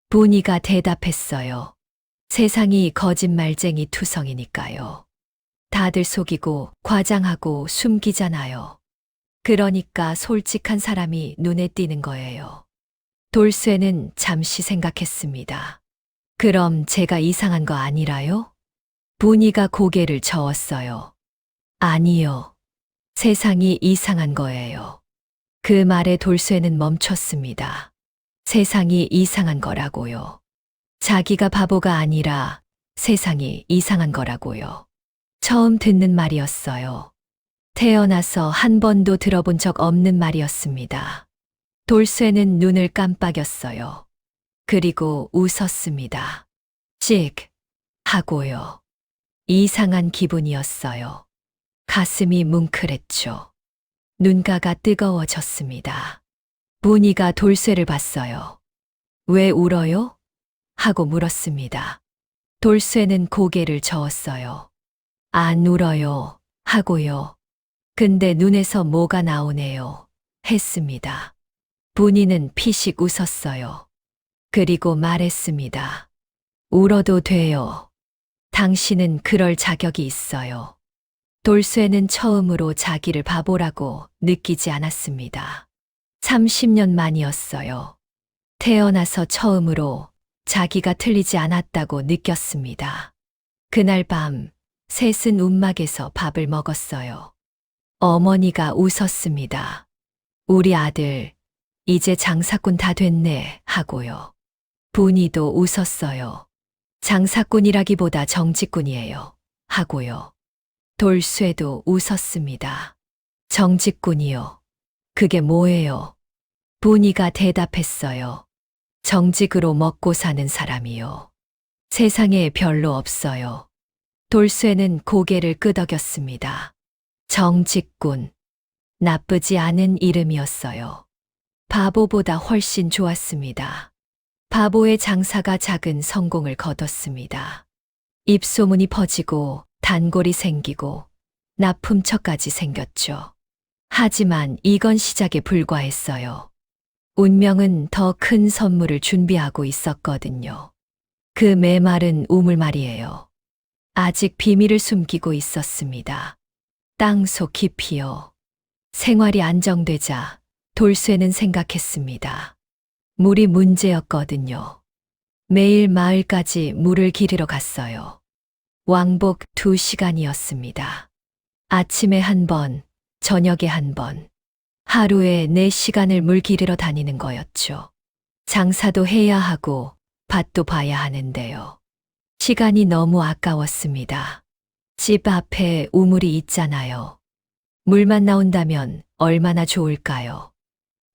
분이가 대답했어요. 세상이 거짓말쟁이 투성이니까요. 다들 속이고 과장하고 숨기잖아요. 그러니까 솔직한 사람이 눈에 띄는 거예요. 돌쇠는 잠시 생각했습니다. 그럼 제가 이상한 거 아니라요? 분이가 고개를 저었어요. 아니요. 세상이 이상한 거예요. 그 말에 돌쇠는 멈췄습니다. 세상이 이상한 거라고요. 자기가 바보가 아니라 세상이 이상한 거라고요. 처음 듣는 말이었어요. 태어나서 한 번도 들어본 적 없는 말이었습니다. 돌쇠는 눈을 깜빡였어요. 그리고 웃었습니다. 씩 하고요. 이상한 기분이었어요. 가슴이 뭉클했죠. 눈가가 뜨거워졌습니다. 분이가 돌쇠를 봤어요. 왜 울어요? 하고 물었습니다. 돌쇠는 고개를 저었어요. 안 울어요. 하고요. 근데 눈에서 뭐가 나오네요. 했습니다. 분이는 피식 웃었어요. 그리고 말했습니다. 울어도 돼요. 당신은 그럴 자격이 있어요. 돌쇠는 처음으로 자기를 바보라고 느끼지 않았습니다. 30년 만이었어요. 태어나서 처음으로 자기가 틀리지 않았다고 느꼈습니다. 그날 밤 셋은 움막에서 밥을 먹었어요. 어머니가 웃었습니다. 우리 아들 이제 장사꾼 다 됐네 하고요. 분이도 웃었어요. 장사꾼이라기보다 정직꾼이에요. 하고요. 돌쇠도 웃었습니다. 정직꾼이요. 그게 뭐예요? 분이가 대답했어요. 정직으로 먹고 사는 사람이요. 세상에 별로 없어요. 돌쇠는 고개를 끄덕였습니다. 정직군. 나쁘지 않은 이름이었어요. 바보보다 훨씬 좋았습니다. 바보의 장사가 작은 성공을 거뒀습니다. 입소문이 퍼지고 단골이 생기고 납품처까지 생겼죠. 하지만 이건 시작에 불과했어요. 운명은 더 큰 선물을 준비하고 있었거든요. 그 메마른 우물 말이에요. 아직 비밀을 숨기고 있었습니다. 땅속 깊이요. 생활이 안정되자 돌쇠는 생각했습니다. 물이 문제였거든요. 매일 마을까지 물을 기르러 갔어요. 왕복 2시간이었습니다. 아침에 한 번, 저녁에 한 번. 하루에 4시간을 물 기르러 다니는 거였죠. 장사도 해야 하고 밭도 봐야 하는데요. 시간이 너무 아까웠습니다. 집 앞에 우물이 있잖아요. 물만 나온다면 얼마나 좋을까요?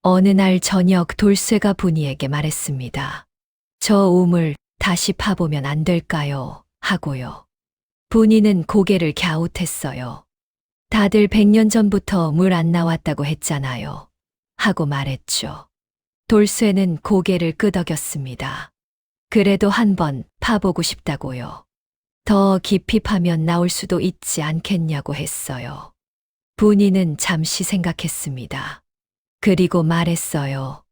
어느 날 저녁 돌쇠가 분이에게 말했습니다. 저 우물 다시 파보면 안 될까요? 하고요. 분이는 고개를 갸웃했어요. 다들 100년 전부터 물 안 나왔다고 했잖아요. 하고 말했죠. 돌쇠는 고개를 끄덕였습니다. 그래도 한번 파보고 싶다고요. 더 깊이 파면 나올 수도 있지 않겠냐고 했어요. 분이는 잠시 생각했습니다. 그리고 말했어요.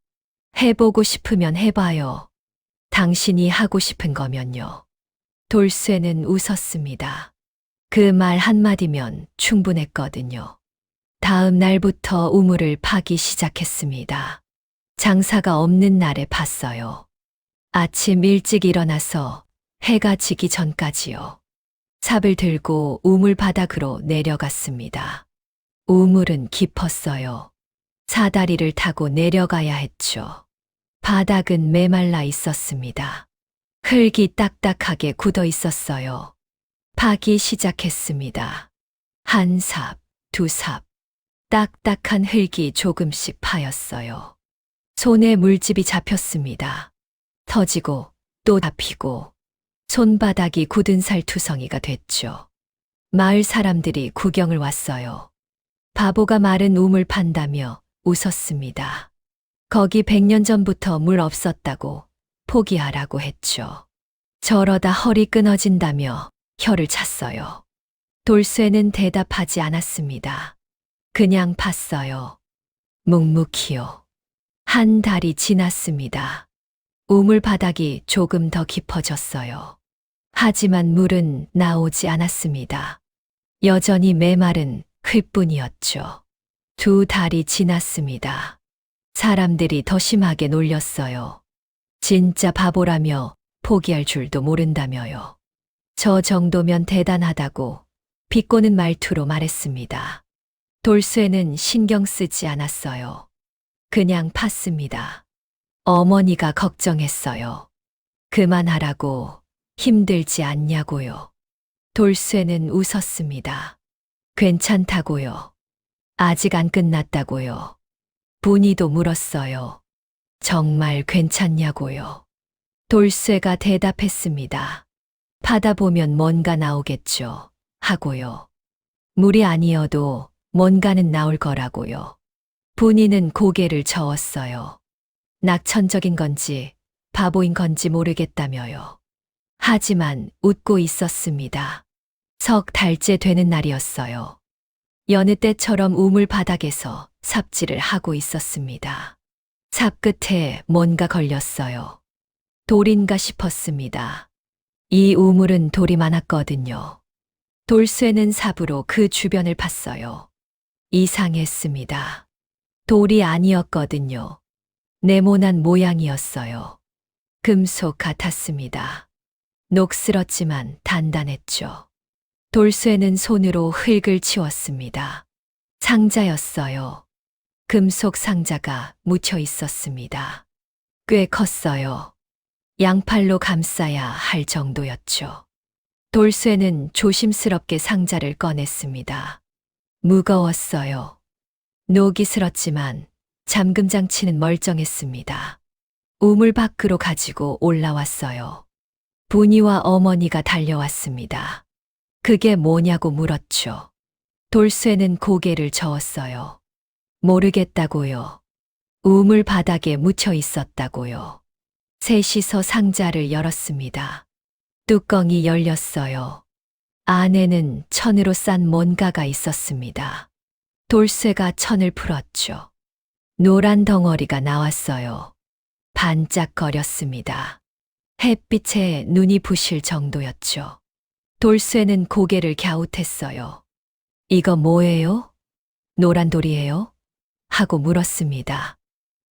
해보고 싶으면 해봐요. 당신이 하고 싶은 거면요. 돌쇠는 웃었습니다. 그 말 한마디면 충분했거든요. 다음 날부터 우물을 파기 시작했습니다. 장사가 없는 날에 팠어요. 아침 일찍 일어나서 해가 지기 전까지요. 삽을 들고 우물 바닥으로 내려갔습니다. 우물은 깊었어요. 사다리를 타고 내려가야 했죠. 바닥은 메말라 있었습니다. 흙이 딱딱하게 굳어 있었어요. 파기 시작했습니다. 한 삽, 두 삽. 딱딱한 흙이 조금씩 파였어요. 손에 물집이 잡혔습니다. 터지고 또 잡히고 손바닥이 굳은 살투성이가 됐죠. 마을 사람들이 구경을 왔어요. 바보가 마른 우물 판다며 웃었습니다. 거기 100년 전부터 물 없었다고 포기하라고 했죠. 저러다 허리 끊어진다며 혀를 찼어요. 돌쇠는 대답하지 않았습니다. 그냥 팠어요. 묵묵히요. 한 달이 지났습니다. 우물 바닥이 조금 더 깊어졌어요. 하지만 물은 나오지 않았습니다. 여전히 메마른 흙뿐이었죠. 2달이 지났습니다. 사람들이 더 심하게 놀렸어요. 진짜 바보라며 포기할 줄도 모른다며요. 저 정도면 대단하다고 비꼬는 말투로 말했습니다. 돌쇠는 신경 쓰지 않았어요. 그냥 팠습니다. 어머니가 걱정했어요. 그만하라고, 힘들지 않냐고요. 돌쇠는 웃었습니다. 괜찮다고요. 아직 안 끝났다고요. 분이도 물었어요. 정말 괜찮냐고요. 돌쇠가 대답했습니다. 파다 보면 뭔가 나오겠죠. 하고요. 물이 아니어도 뭔가는 나올 거라고요. 분이는 고개를 저었어요. 낙천적인 건지 바보인 건지 모르겠다며요. 하지만 웃고 있었습니다. 석 달째 되는 날이었어요. 여느 때처럼 우물 바닥에서 삽질을 하고 있었습니다. 삽 끝에 뭔가 걸렸어요. 돌인가 싶었습니다. 이 우물은 돌이 많았거든요. 돌쇠는 삽으로 그 주변을 팠어요. 이상했습니다. 돌이 아니었거든요. 네모난 모양이었어요. 금속 같았습니다. 녹슬었지만 단단했죠. 돌쇠는 손으로 흙을 치웠습니다. 상자였어요. 금속 상자가 묻혀 있었습니다. 꽤 컸어요. 양팔로 감싸야 할 정도였죠. 돌쇠는 조심스럽게 상자를 꺼냈습니다. 무거웠어요. 녹이 슬었지만 잠금 장치는 멀쩡했습니다. 우물 밖으로 가지고 올라왔어요. 분이와 어머니가 달려왔습니다. 그게 뭐냐고 물었죠. 돌쇠는 고개를 저었어요. 모르겠다고요. 우물 바닥에 묻혀 있었다고요. 셋이서 상자를 열었습니다. 뚜껑이 열렸어요. 안에는 천으로 싼 뭔가가 있었습니다. 돌쇠가 천을 풀었죠. 노란 덩어리가 나왔어요. 반짝거렸습니다. 햇빛에 눈이 부실 정도였죠. 돌쇠는 고개를 갸웃했어요. 이거 뭐예요? 노란 돌이에요? 하고 물었습니다.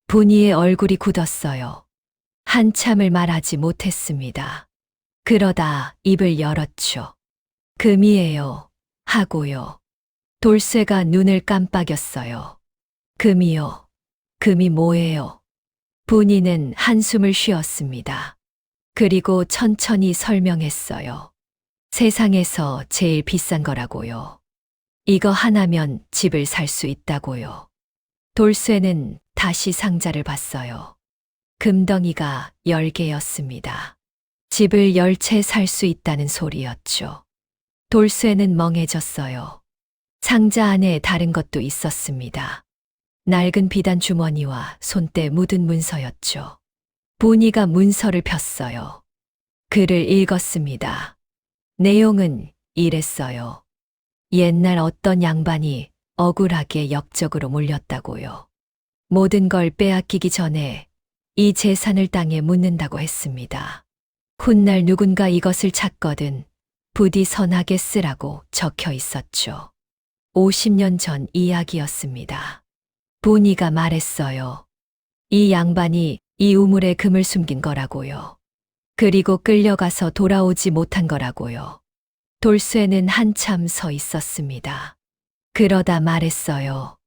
분이의 얼굴이 굳었어요. 한참을 말하지 못했습니다. 그러다 입을 열었죠. 금이에요. 하고요. 돌쇠가 눈을 깜빡였어요. 금이요. 금이 뭐예요? 분이는 한숨을 쉬었습니다. 그리고 천천히 설명했어요. 세상에서 제일 비싼 거라고요. 이거 하나면 집을 살 수 있다고요. 돌쇠는 다시 상자를 봤어요. 금덩이가 10개였습니다. 집을 10채 살 수 있다는 소리였죠. 돌쇠는 멍해졌어요. 상자 안에 다른 것도 있었습니다. 낡은 비단 주머니와 손때 묻은 문서였죠. 분이가 문서를 폈어요. 글을 읽었습니다. 내용은 이랬어요. 옛날 어떤 양반이 억울하게 역적으로 몰렸다고요. 모든 걸 빼앗기기 전에 이 재산을 땅에 묻는다고 했습니다. 훗날 누군가 이것을 찾거든 부디 선하게 쓰라고 적혀 있었죠. 50년 전 이야기였습니다. 분이가 말했어요. 이 양반이 이 우물에 금을 숨긴 거라고요. 그리고 끌려가서 돌아오지 못한 거라고요. 돌쇠는 한참 서 있었습니다. 그러다 말했어요.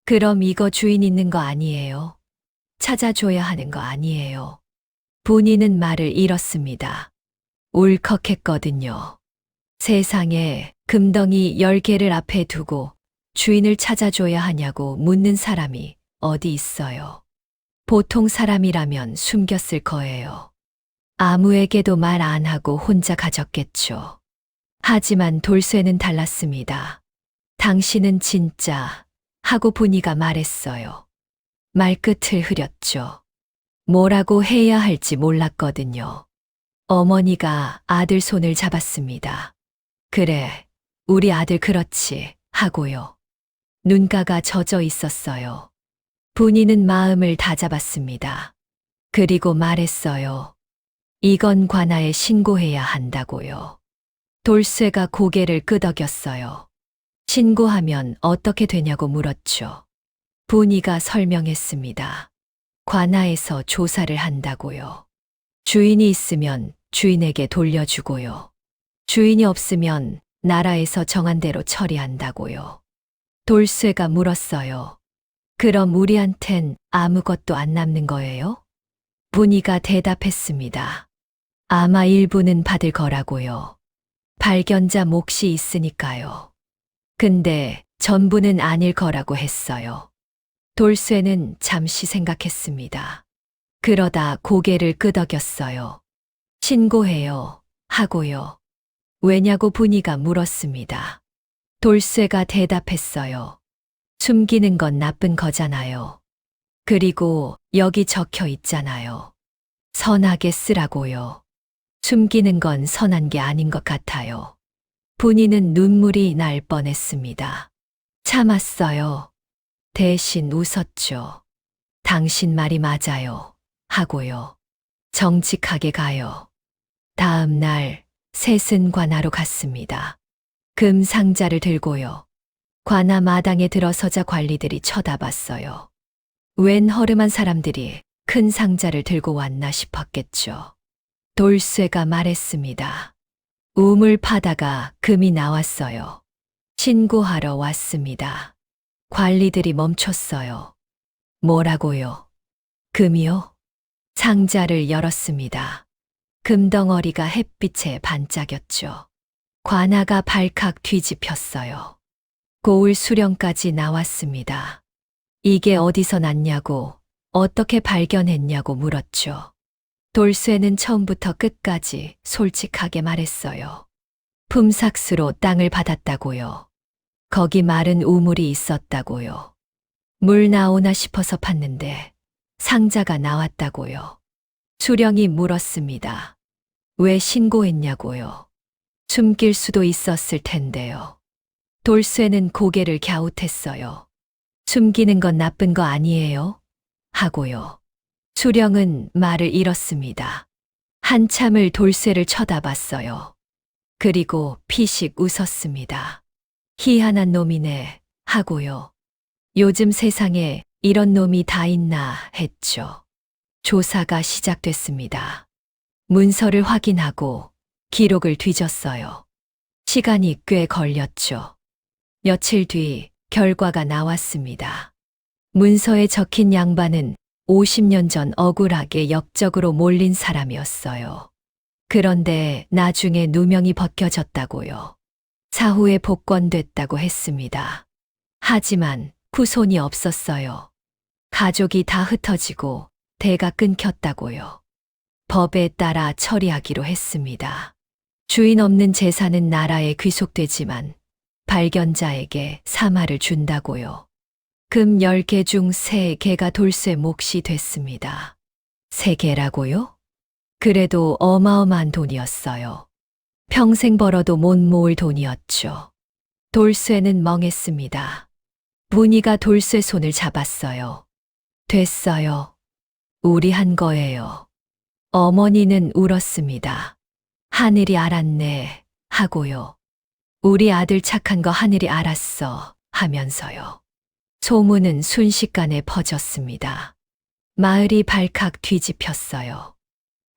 그럼 이거 주인 있는 거 아니에요? 찾아줘야 하는 거 아니에요? 분이는 말을 잃었습니다. 울컥했거든요. 세상에 금덩이 10개를 앞에 두고 주인을 찾아줘야 하냐고 묻는 사람이 어디 있어요. 보통 사람이라면 숨겼을 거예요. 아무에게도 말 안 하고 혼자 가졌겠죠. 하지만 돌쇠는 달랐습니다. 당신은 진짜 하고 분이가 말했어요. 말끝을 흐렸죠. 뭐라고 해야 할지 몰랐거든요. 어머니가 아들 손을 잡았습니다. 그래, 우리 아들 그렇지 하고요. 눈가가 젖어 있었어요. 분이는 마음을 다잡았습니다. 그리고 말했어요. 이건 관아에 신고해야 한다고요. 돌쇠가 고개를 끄덕였어요. 신고하면 어떻게 되냐고 물었죠. 분이가 설명했습니다. 관아에서 조사를 한다고요. 주인이 있으면 주인에게 돌려주고요. 주인이 없으면 나라에서 정한 대로 처리한다고요. 돌쇠가 물었어요. 그럼 우리한텐 아무것도 안 남는 거예요? 분이가 대답했습니다. 아마 일부는 받을 거라고요. 발견자 몫이 있으니까요. 근데 전부는 아닐 거라고 했어요. 돌쇠는 잠시 생각했습니다. 그러다 고개를 끄덕였어요. 신고해요. 하고요. 왜냐고 분이가 물었습니다. 돌쇠가 대답했어요. 숨기는 건 나쁜 거잖아요. 그리고 여기 적혀 있잖아요. 선하게 쓰라고요. 숨기는 건 선한 게 아닌 것 같아요. 분이는 눈물이 날 뻔했습니다. 참았어요. 대신 웃었죠. 당신 말이 맞아요. 하고요. 정직하게 가요. 다음 날 셋은 관아로 갔습니다. 금 상자를 들고요. 관아 마당에 들어서자 관리들이 쳐다봤어요. 웬 허름한 사람들이 큰 상자를 들고 왔나 싶었겠죠. 돌쇠가 말했습니다. 우물 파다가 금이 나왔어요. 신고하러 왔습니다. 관리들이 멈췄어요. 뭐라고요? 금이요? 상자를 열었습니다. 금덩어리가 햇빛에 반짝였죠. 관아가 발칵 뒤집혔어요. 고울 수령까지 나왔습니다. 이게 어디서 났냐고, 어떻게 발견했냐고 물었죠. 돌쇠는 처음부터 끝까지 솔직하게 말했어요. 품삯으로 땅을 받았다고요. 거기 마른 우물이 있었다고요. 물 나오나 싶어서 팠는데 상자가 나왔다고요. 수령이 물었습니다. 왜 신고했냐고요. 숨길 수도 있었을 텐데요. 돌쇠는 고개를 갸웃했어요. 숨기는 건 나쁜 거 아니에요? 하고요. 수령은 말을 잃었습니다. 한참을 돌쇠를 쳐다봤어요. 그리고 피식 웃었습니다. 희한한 놈이네 하고요. 요즘 세상에 이런 놈이 다 있나 했죠. 조사가 시작됐습니다. 문서를 확인하고 기록을 뒤졌어요. 시간이 꽤 걸렸죠. 며칠 뒤 결과가 나왔습니다. 문서에 적힌 양반은 50년 전 억울하게 역적으로 몰린 사람이었어요. 그런데 나중에 누명이 벗겨졌다고요. 사후에 복권됐다고 했습니다. 하지만 후손이 없었어요. 가족이 다 흩어지고 대가 끊겼다고요. 법에 따라 처리하기로 했습니다. 주인 없는 재산은 나라에 귀속되지만 발견자에게 사마를 준다고요. 금 10개 중 3개가 돌쇠 몫이 됐습니다. 3개라고요? 그래도 어마어마한 돈이었어요. 평생 벌어도 못 모을 돈이었죠. 돌쇠는 멍했습니다. 문희가 돌쇠 손을 잡았어요. 됐어요. 우리 한 거예요. 어머니는 울었습니다. 하늘이 알았네 하고요. 우리 아들 착한 거 하늘이 알았어 하면서요. 소문은 순식간에 퍼졌습니다. 마을이 발칵 뒤집혔어요.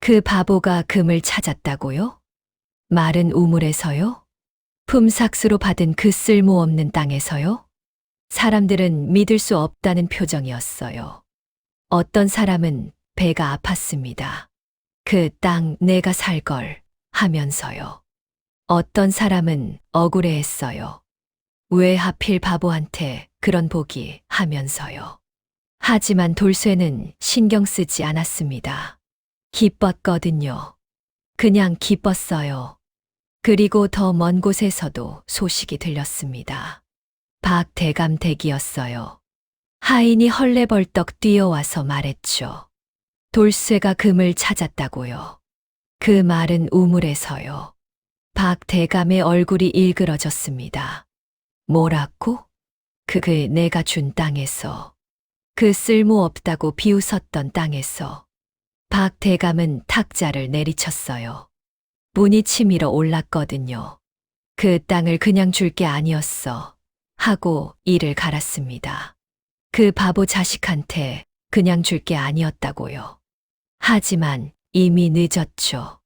그 바보가 금을 찾았다고요? 마른 우물에서요? 품삯으로 받은 그 쓸모없는 땅에서요? 사람들은 믿을 수 없다는 표정이었어요. 어떤 사람은 배가 아팠습니다. 그 땅 내가 살 걸 하면서요. 어떤 사람은 억울해했어요. 왜 하필 바보한테 그런 복이 하면서요. 하지만 돌쇠는 신경 쓰지 않았습니다. 기뻤거든요. 그냥 기뻤어요. 그리고 더 먼 곳에서도 소식이 들렸습니다. 박대감 댁이었어요. 하인이 헐레벌떡 뛰어와서 말했죠. 돌쇠가 금을 찾았다고요. 그 말은 우물에서요. 박대감의 얼굴이 일그러졌습니다. 뭐라고? 그게 내가 준 땅에서. 그 쓸모없다고 비웃었던 땅에서. 박대감은 탁자를 내리쳤어요. 문이 치밀어 올랐거든요. 그 땅을 그냥 줄 게 아니었어. 하고 이를 갈았습니다. 그 바보 자식한테 그냥 줄 게 아니었다고요. 하지만 이미 늦었죠.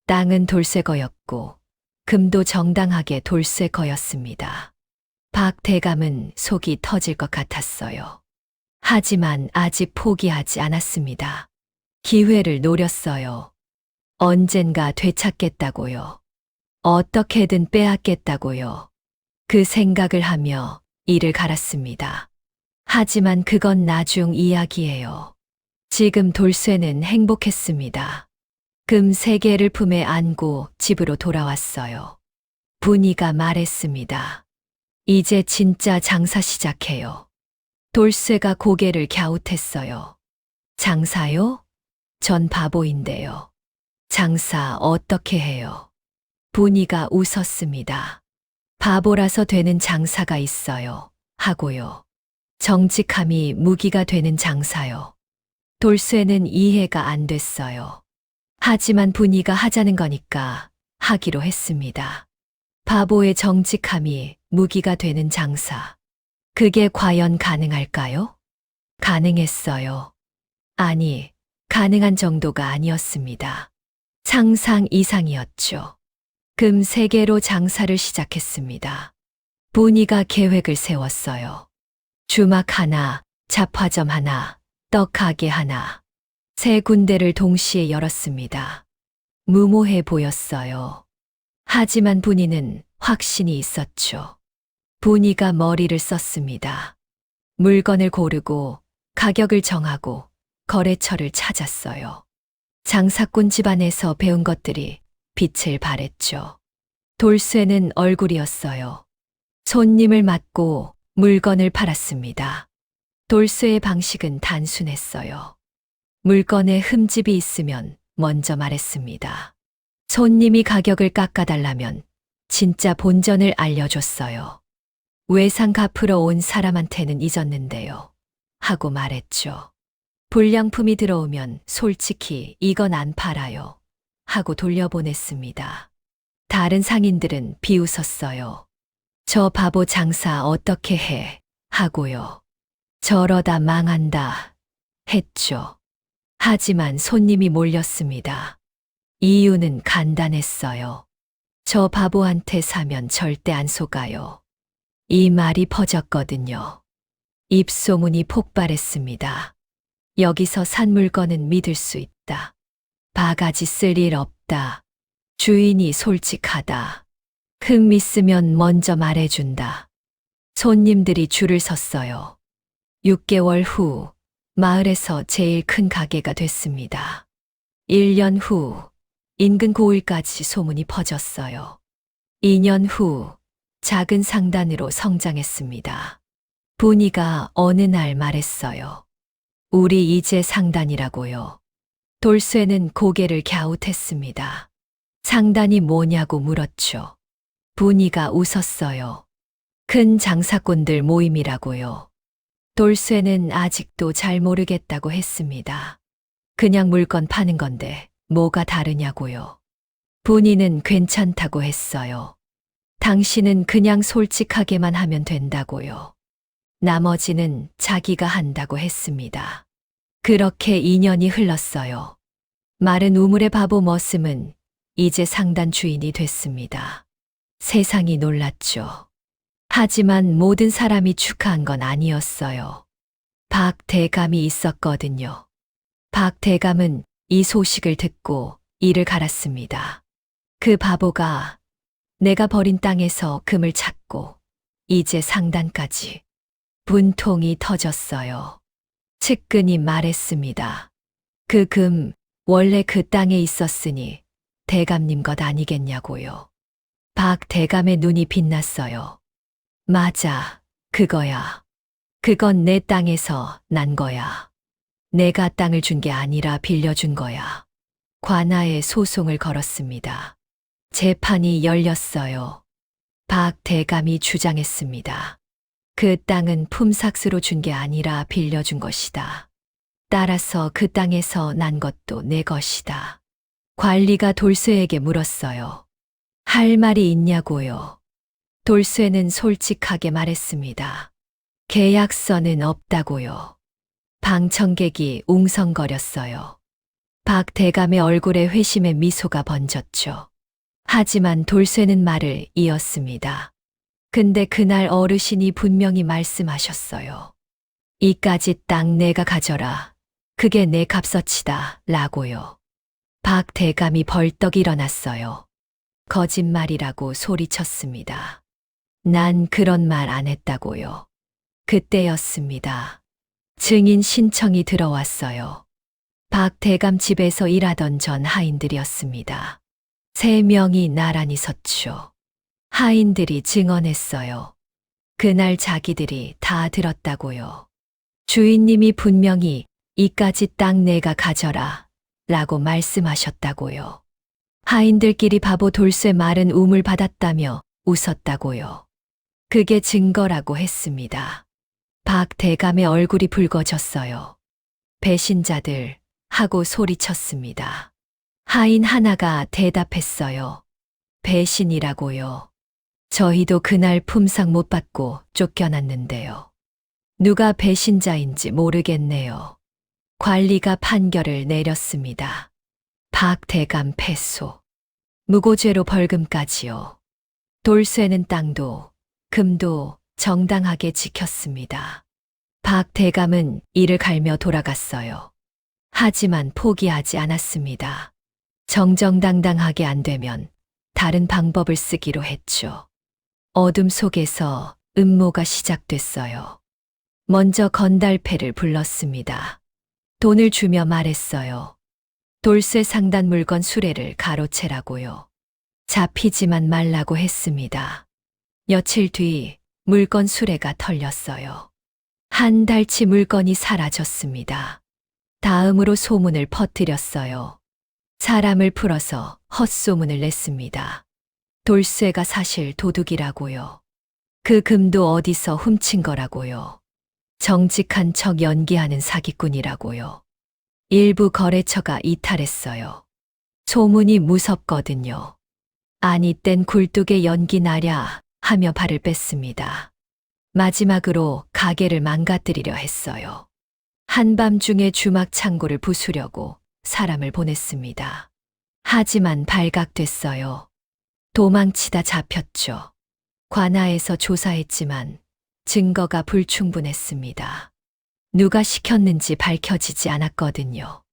땅은 돌쇠 거였고 금도 정당하게 돌쇠 거였습니다. 박대감은 속이 터질 것 같았어요. 하지만 아직 포기하지 않았습니다. 기회를 노렸어요. 언젠가 되찾겠다고요. 어떻게든 빼앗겠다고요. 그 생각을 하며 이를 갈았습니다. 하지만 그건 나중 이야기예요. 지금 돌쇠는 행복했습니다. 금 3개를 품에 안고 집으로 돌아왔어요. 분이가 말했습니다. 이제 진짜 장사 시작해요. 돌쇠가 고개를 갸웃했어요. 장사요? 전 바보인데요. 장사 어떻게 해요? 분이가 웃었습니다. 바보라서 되는 장사가 있어요. 하고요. 정직함이 무기가 되는 장사요. 돌쇠는 이해가 안 됐어요. 하지만 분이가 하자는 거니까 하기로 했습니다. 바보의 정직함이 무기가 되는 장사. 그게 과연 가능할까요? 가능했어요. 아니, 가능한 정도가 아니었습니다. 상상 이상이었죠. 금 3개로 장사를 시작했습니다. 분이가 계획을 세웠어요. 주막 하나, 잡화점 하나, 떡가게 하나. 3군데를 동시에 열었습니다. 무모해 보였어요. 하지만 분이는 확신이 있었죠. 분이가 머리를 썼습니다. 물건을 고르고 가격을 정하고 거래처를 찾았어요. 장사꾼 집안에서 배운 것들이 빛을 발했죠. 돌쇠는 얼굴이었어요. 손님을 맞고 물건을 팔았습니다. 돌쇠의 방식은 단순했어요. 물건에 흠집이 있으면 먼저 말했습니다. 손님이 가격을 깎아달라면 진짜 본전을 알려줬어요. 외상 갚으러 온 사람한테는 잊었는데요. 하고 말했죠. 불량품이 들어오면 솔직히 이건 안 팔아요. 하고 돌려보냈습니다. 다른 상인들은 비웃었어요. 저 바보 장사 어떻게 해? 하고요. 저러다 망한다. 했죠. 하지만 손님이 몰렸습니다. 이유는 간단했어요. 저 바보한테 사면 절대 안 속아요. 이 말이 퍼졌거든요. 입소문이 폭발했습니다. 여기서 산 물건은 믿을 수 있다. 바가지 쓸 일 없다. 주인이 솔직하다. 흙 믿으면 먼저 말해준다. 손님들이 줄을 섰어요. 6개월 후 마을에서 제일 큰 가게가 됐습니다. 1년 후 인근 고을까지 소문이 퍼졌어요. 2년 후 작은 상단으로 성장했습니다. 분이가 어느 날 말했어요. 우리 이제 상단이라고요. 돌쇠는 고개를 갸웃했습니다. 상단이 뭐냐고 물었죠. 분이가 웃었어요. 큰 장사꾼들 모임이라고요. 돌쇠는 아직도 잘 모르겠다고 했습니다. 그냥 물건 파는 건데 뭐가 다르냐고요. 분이는 괜찮다고 했어요. 당신은 그냥 솔직하게만 하면 된다고요. 나머지는 자기가 한다고 했습니다. 그렇게 2년이 흘렀어요. 마른 우물의 바보 머슴은 이제 상단 주인이 됐습니다. 세상이 놀랐죠. 하지만 모든 사람이 축하한 건 아니었어요. 박 대감이 있었거든요. 박 대감은 이 소식을 듣고 이를 갈았습니다. 그 바보가 내가 버린 땅에서 금을 찾고 이제 상단까지. 분통이 터졌어요. 측근이 말했습니다. 그 금 원래 그 땅에 있었으니 대감님 것 아니겠냐고요. 박 대감의 눈이 빛났어요. 맞아, 그거야. 그건 내 땅에서 난 거야. 내가 땅을 준 게 아니라 빌려준 거야. 관아에 소송을 걸었습니다. 재판이 열렸어요. 박 대감이 주장했습니다. 그 땅은 품삯으로 준 게 아니라 빌려준 것이다. 따라서 그 땅에서 난 것도 내 것이다. 관리가 돌쇠에게 물었어요. 할 말이 있냐고요. 돌쇠는 솔직하게 말했습니다. 계약서는 없다고요. 방청객이 웅성거렸어요. 박 대감의 얼굴에 회심의 미소가 번졌죠. 하지만 돌쇠는 말을 이었습니다. 근데 그날 어르신이 분명히 말씀하셨어요. 이까지 땅 내가 가져라. 그게 내 값어치다. 라고요. 박 대감이 벌떡 일어났어요. 거짓말이라고 소리쳤습니다. 난 그런 말 안 했다고요. 그때였습니다. 증인 신청이 들어왔어요. 박 대감 집에서 일하던 전 하인들이었습니다. 3명이 나란히 섰죠. 하인들이 증언했어요. 그날 자기들이 다 들었다고요. 주인님이 분명히 이까지 땅 내가 가져라 라고 말씀하셨다고요. 하인들끼리 바보 돌쇠 말은 우물 받았다며 웃었다고요. 그게 증거라고 했습니다. 박 대감의 얼굴이 붉어졌어요. 배신자들 하고 소리쳤습니다. 하인 하나가 대답했어요. 배신이라고요. 저희도 그날 품삯 못 받고 쫓겨났는데요. 누가 배신자인지 모르겠네요. 관리가 판결을 내렸습니다. 박 대감 패소. 무고죄로 벌금까지요. 돌쇠는 땅도 금도 정당하게 지켰습니다. 박 대감은 이를 갈며 돌아갔어요. 하지만 포기하지 않았습니다. 정정당당하게 안 되면 다른 방법을 쓰기로 했죠. 어둠 속에서 음모가 시작됐어요. 먼저 건달패를 불렀습니다. 돈을 주며 말했어요. 돌쇠 상단 물건 수레를 가로채라고요. 잡히지만 말라고 했습니다. 며칠 뒤 물건 수레가 털렸어요. 한 달치 물건이 사라졌습니다. 다음으로 소문을 퍼뜨렸어요. 사람을 풀어서 헛소문을 냈습니다. 돌쇠가 사실 도둑이라고요. 그 금도 어디서 훔친 거라고요. 정직한 척 연기하는 사기꾼이라고요. 일부 거래처가 이탈했어요. 소문이 무섭거든요. 아니 땐 굴뚝에 연기 나랴 하며 발을 뺐습니다. 마지막으로 가게를 망가뜨리려 했어요. 한밤중에 주막 창고를 부수려고 사람을 보냈습니다. 하지만 발각됐어요. 도망치다 잡혔죠. 관아에서 조사했지만 증거가 불충분했습니다. 누가 시켰는지 밝혀지지 않았거든요.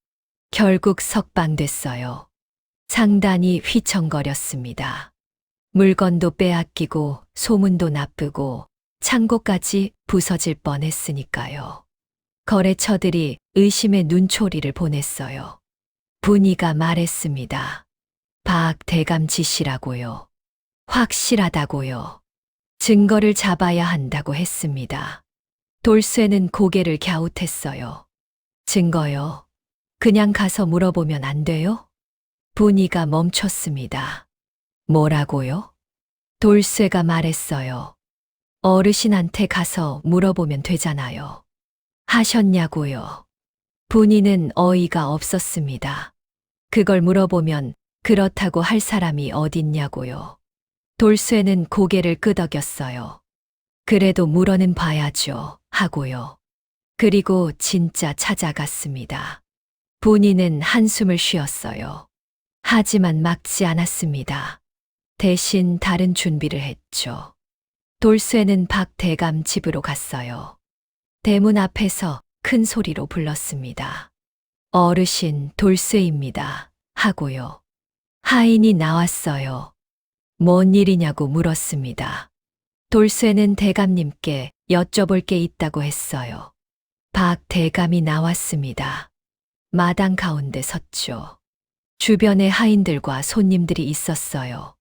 결국 석방됐어요. 상단이 휘청거렸습니다. 물건도 빼앗기고 소문도 나쁘고 창고까지 부서질 뻔했으니까요. 거래처들이 의심의 눈초리를 보냈어요. 분이가 말했습니다. 박 대감 지시라고요. 확실하다고요. 증거를 잡아야 한다고 했습니다. 돌쇠는 고개를 갸웃했어요. 증거요? 그냥 가서 물어보면 안 돼요? 분이가 멈췄습니다. 뭐라고요? 돌쇠가 말했어요. 어르신한테 가서 물어보면 되잖아요. 하셨냐고요. 분이는 어이가 없었습니다. 그걸 물어보면 그렇다고 할 사람이 어딨냐고요. 돌쇠는 고개를 끄덕였어요. 그래도 물어는 봐야죠 하고요. 그리고 진짜 찾아갔습니다. 분이는 한숨을 쉬었어요. 하지만 막지 않았습니다. 대신 다른 준비를 했죠. 돌쇠는 박 대감 집으로 갔어요. 대문 앞에서 큰 소리로 불렀습니다. 어르신 돌쇠입니다. 하고요. 하인이 나왔어요. 뭔 일이냐고 물었습니다. 돌쇠는 대감님께 여쭤볼 게 있다고 했어요. 박 대감이 나왔습니다. 마당 가운데 섰죠. 주변에 하인들과 손님들이 있었어요.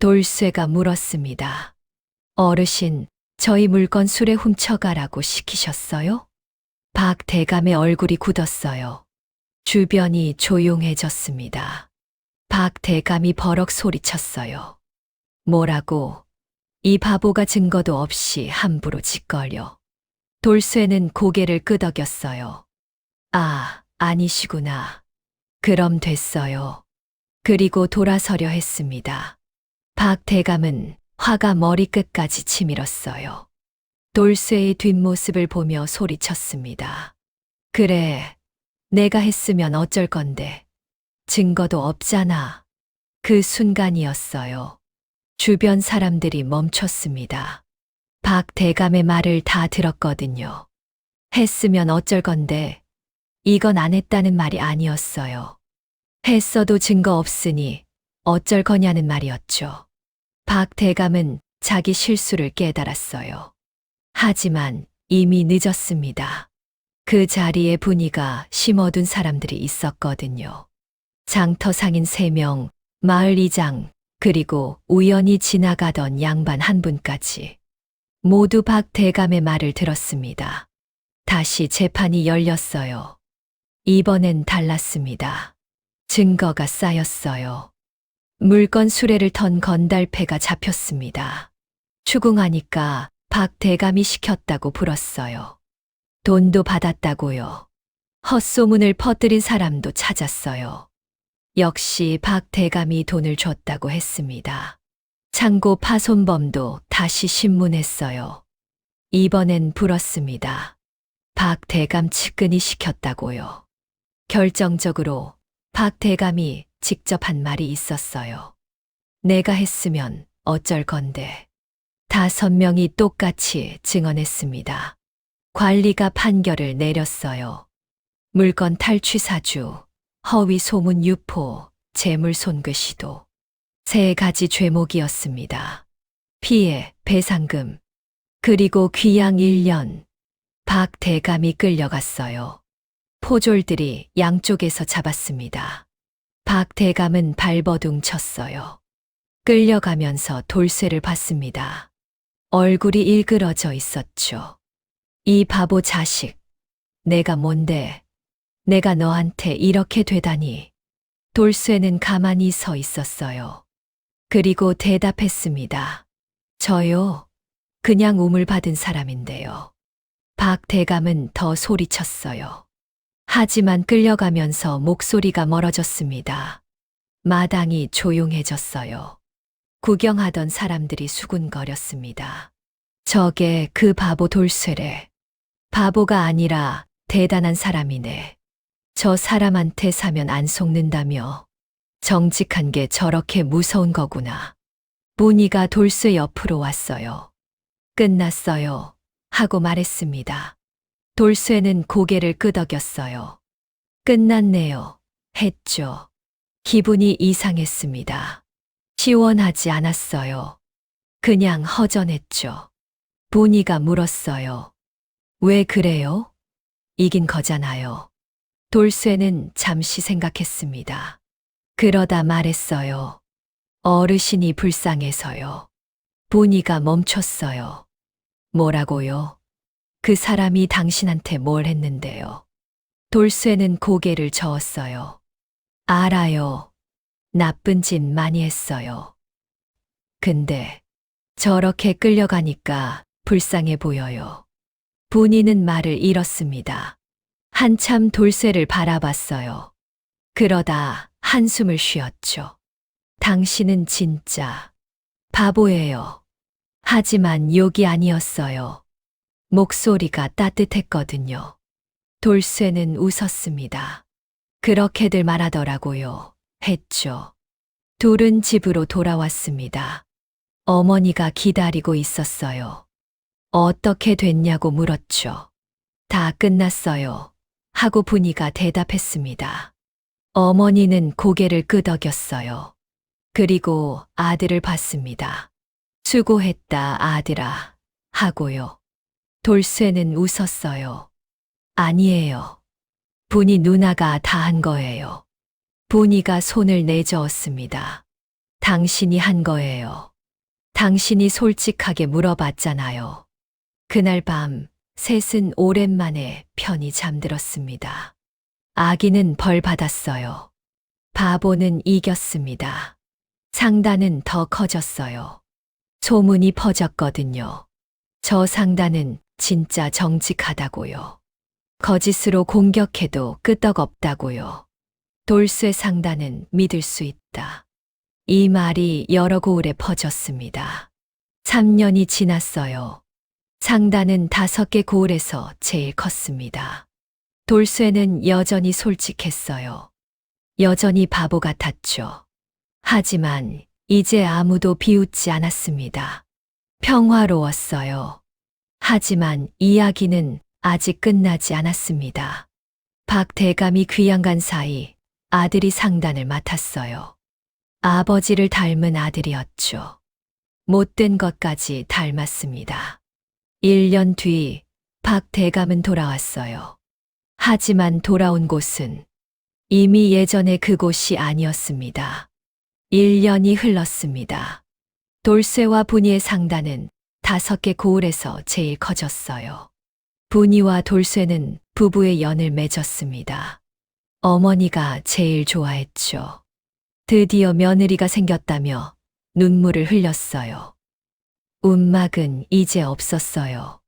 돌쇠가 물었습니다. 어르신, 저희 물건 술에 훔쳐가라고 시키셨어요? 박 대감의 얼굴이 굳었어요. 주변이 조용해졌습니다. 박 대감이 버럭 소리쳤어요. 뭐라고? 이 바보가 증거도 없이 함부로 짓거려. 돌쇠는 고개를 끄덕였어요. 아, 아니시구나. 그럼 됐어요. 그리고 돌아서려 했습니다. 박 대감은 화가 머리끝까지 치밀었어요. 돌쇠의 뒷모습을 보며 소리쳤습니다. 그래, 내가 했으면 어쩔 건데. 증거도 없잖아. 그 순간이었어요. 주변 사람들이 멈췄습니다. 박 대감의 말을 다 들었거든요. 했으면 어쩔 건데, 이건 안 했다는 말이 아니었어요. 했어도 증거 없으니 어쩔 거냐는 말이었죠. 박 대감은 자기 실수를 깨달았어요. 하지만 이미 늦었습니다. 그 자리에 분위가 심어둔 사람들이 있었거든요. 장터상인 3명, 마을 이장, 그리고 우연히 지나가던 양반 한 분까지. 모두 박 대감의 말을 들었습니다. 다시 재판이 열렸어요. 이번엔 달랐습니다. 증거가 쌓였어요. 물건 수레를 턴 건달패가 잡혔습니다. 추궁하니까 박 대감이 시켰다고 불었어요. 돈도 받았다고요. 헛소문을 퍼뜨린 사람도 찾았어요. 역시 박 대감이 돈을 줬다고 했습니다. 창고 파손범도 다시 신문했어요. 이번엔 불었습니다. 박 대감 측근이 시켰다고요. 결정적으로 박 대감이 직접 한 말이 있었어요. 내가 했으면 어쩔 건데. 5명이 똑같이 증언했습니다. 관리가 판결을 내렸어요. 물건 탈취 사주, 허위 소문 유포, 재물 손괴 시도. 3가지 죄목이었습니다. 피해, 배상금, 그리고 귀양 1년. 박 대감이 끌려갔어요. 포졸들이 양쪽에서 잡았습니다. 박 대감은 발버둥 쳤어요. 끌려가면서 돌쇠를 봤습니다. 얼굴이 일그러져 있었죠. 이 바보 자식. 내가 뭔데? 내가 너한테 이렇게 되다니. 돌쇠는 가만히 서 있었어요. 그리고 대답했습니다. 저요. 그냥 우물 받은 사람인데요. 박 대감은 더 소리쳤어요. 하지만 끌려가면서 목소리가 멀어졌습니다. 마당이 조용해졌어요. 구경하던 사람들이 수군거렸습니다. 저게 그 바보 돌쇠래. 바보가 아니라 대단한 사람이네. 저 사람한테 사면 안 속는다며. 정직한 게 저렇게 무서운 거구나. 문희가 돌쇠 옆으로 왔어요. 끝났어요. 하고 말했습니다. 돌쇠는 고개를 끄덕였어요. 끝났네요. 했죠. 기분이 이상했습니다. 시원하지 않았어요. 그냥 허전했죠. 문희가 물었어요. 왜 그래요? 이긴 거잖아요. 돌쇠는 잠시 생각했습니다. 그러다 말했어요. 어르신이 불쌍해서요. 문희가 멈췄어요. 뭐라고요? 그 사람이 당신한테 뭘 했는데요? 돌쇠는 고개를 저었어요. 알아요. 나쁜 짓 많이 했어요. 근데 저렇게 끌려가니까 불쌍해 보여요. 문희는 말을 잃었습니다. 한참 돌쇠를 바라봤어요. 그러다 한숨을 쉬었죠. 당신은 진짜 바보예요. 하지만 욕이 아니었어요. 목소리가 따뜻했거든요. 돌쇠는 웃었습니다. 그렇게들 말하더라고요. 했죠. 둘은 집으로 돌아왔습니다. 어머니가 기다리고 있었어요. 어떻게 됐냐고 물었죠. 다 끝났어요. 하고 문희가 대답했습니다. 어머니는 고개를 끄덕였어요. 그리고 아들을 봤습니다. 수고했다, 아들아. 하고요. 돌쇠는 웃었어요. 아니에요. 문희 누나가 다 한 거예요. 문희가 손을 내저었습니다. 당신이 한 거예요. 당신이 솔직하게 물어봤잖아요. 그날 밤 셋은 오랜만에 편히 잠들었습니다. 아기는 벌 받았어요. 바보는 이겼습니다. 상단은 더 커졌어요. 소문이 퍼졌거든요. 저 상단은 진짜 정직하다고요. 거짓으로 공격해도 끄떡없다고요. 돌쇠 상단은 믿을 수 있다. 이 말이 여러 고을에 퍼졌습니다. 3년이 지났어요. 상단은 5개 고을에서 제일 컸습니다. 돌쇠는 여전히 솔직했어요. 여전히 바보 같았죠. 하지만 이제 아무도 비웃지 않았습니다. 평화로웠어요. 하지만 이야기는 아직 끝나지 않았습니다. 박 대감이 귀양간 사이 아들이 상단을 맡았어요. 아버지를 닮은 아들이었죠. 못된 것까지 닮았습니다. 1년 뒤 박 대감은 돌아왔어요. 하지만 돌아온 곳은 이미 예전의 그곳이 아니었습니다. 1년이 흘렀습니다. 돌쇠와 문희의 상단은 5개 고을에서 제일 커졌어요. 문희와 돌쇠는 부부의 연을 맺었습니다. 어머니가 제일 좋아했죠. 드디어 며느리가 생겼다며 눈물을 흘렸어요. 움막은 이제 없었어요.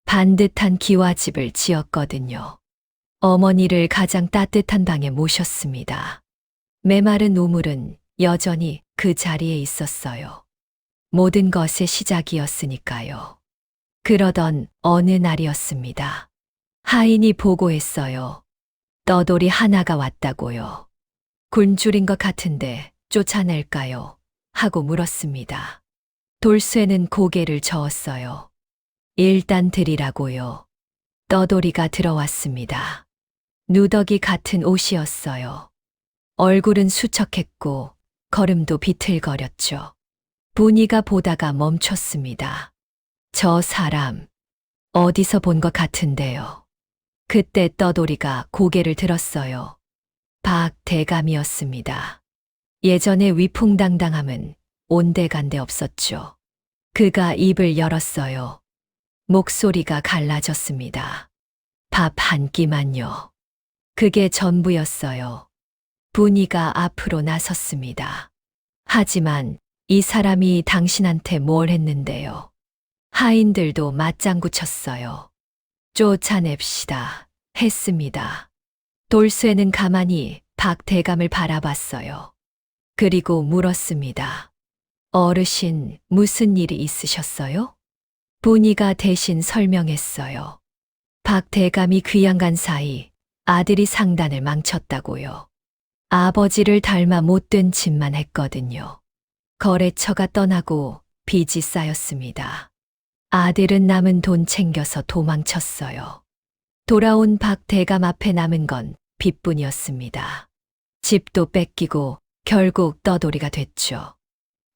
반듯한 기와집을 지었거든요. 어머니를 가장 따뜻한 방에 모셨습니다. 메마른 우물은 여전히 그 자리에 있었어요. 모든 것의 시작이었으니까요. 그러던 어느 날이었습니다. 하인이 보고했어요. 떠돌이 하나가 왔다고요. 굶주린 것 같은데 쫓아낼까요? 하고 물었습니다. 돌쇠는 고개를 저었어요. 일단 드리라고요. 떠돌이가 들어왔습니다. 누더기 같은 옷이었어요. 얼굴은 수척했고 걸음도 비틀거렸죠. 문희가 보다가 멈췄습니다. 저 사람 어디서 본 것 같은데요. 그때 떠돌이가 고개를 들었어요. 박 대감이었습니다. 예전의 위풍당당함은 온데간데 없었죠. 그가 입을 열었어요. 목소리가 갈라졌습니다. 밥 한 끼만요. 그게 전부였어요. 분이가 앞으로 나섰습니다. 하지만 이 사람이 당신한테 뭘 했는데요. 하인들도 맞장구 쳤어요. 쫓아냅시다. 했습니다. 돌쇠는 가만히 박 대감을 바라봤어요. 그리고 물었습니다. 어르신, 무슨 일이 있으셨어요? 분이가 대신 설명했어요. 박 대감이 귀양간 사이 아들이 상단을 망쳤다고요. 아버지를 닮아 못된 짓만 했거든요. 거래처가 떠나고 빚이 쌓였습니다. 아들은 남은 돈 챙겨서 도망쳤어요. 돌아온 박 대감 앞에 남은 건 빚뿐이었습니다. 집도 뺏기고 결국 떠돌이가 됐죠.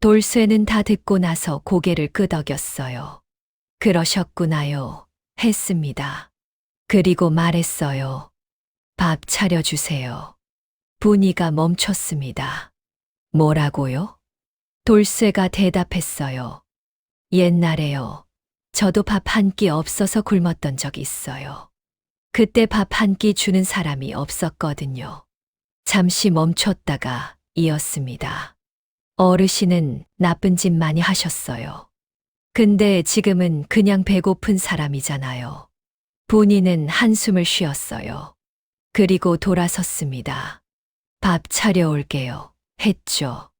돌쇠는 다 듣고 나서 고개를 끄덕였어요. 그러셨구나요. 했습니다. 그리고 말했어요. 밥 차려주세요. 분이가 멈췄습니다. 뭐라고요? 돌쇠가 대답했어요. 옛날에요. 저도 밥 한 끼 없어서 굶었던 적이 있어요. 그때 밥 한 끼 주는 사람이 없었거든요. 잠시 멈췄다가 이었습니다. 어르신은 나쁜 짓 많이 하셨어요. 근데 지금은 그냥 배고픈 사람이잖아요. 분이는 한숨을 쉬었어요. 그리고 돌아섰습니다. 밥 차려올게요. 했죠.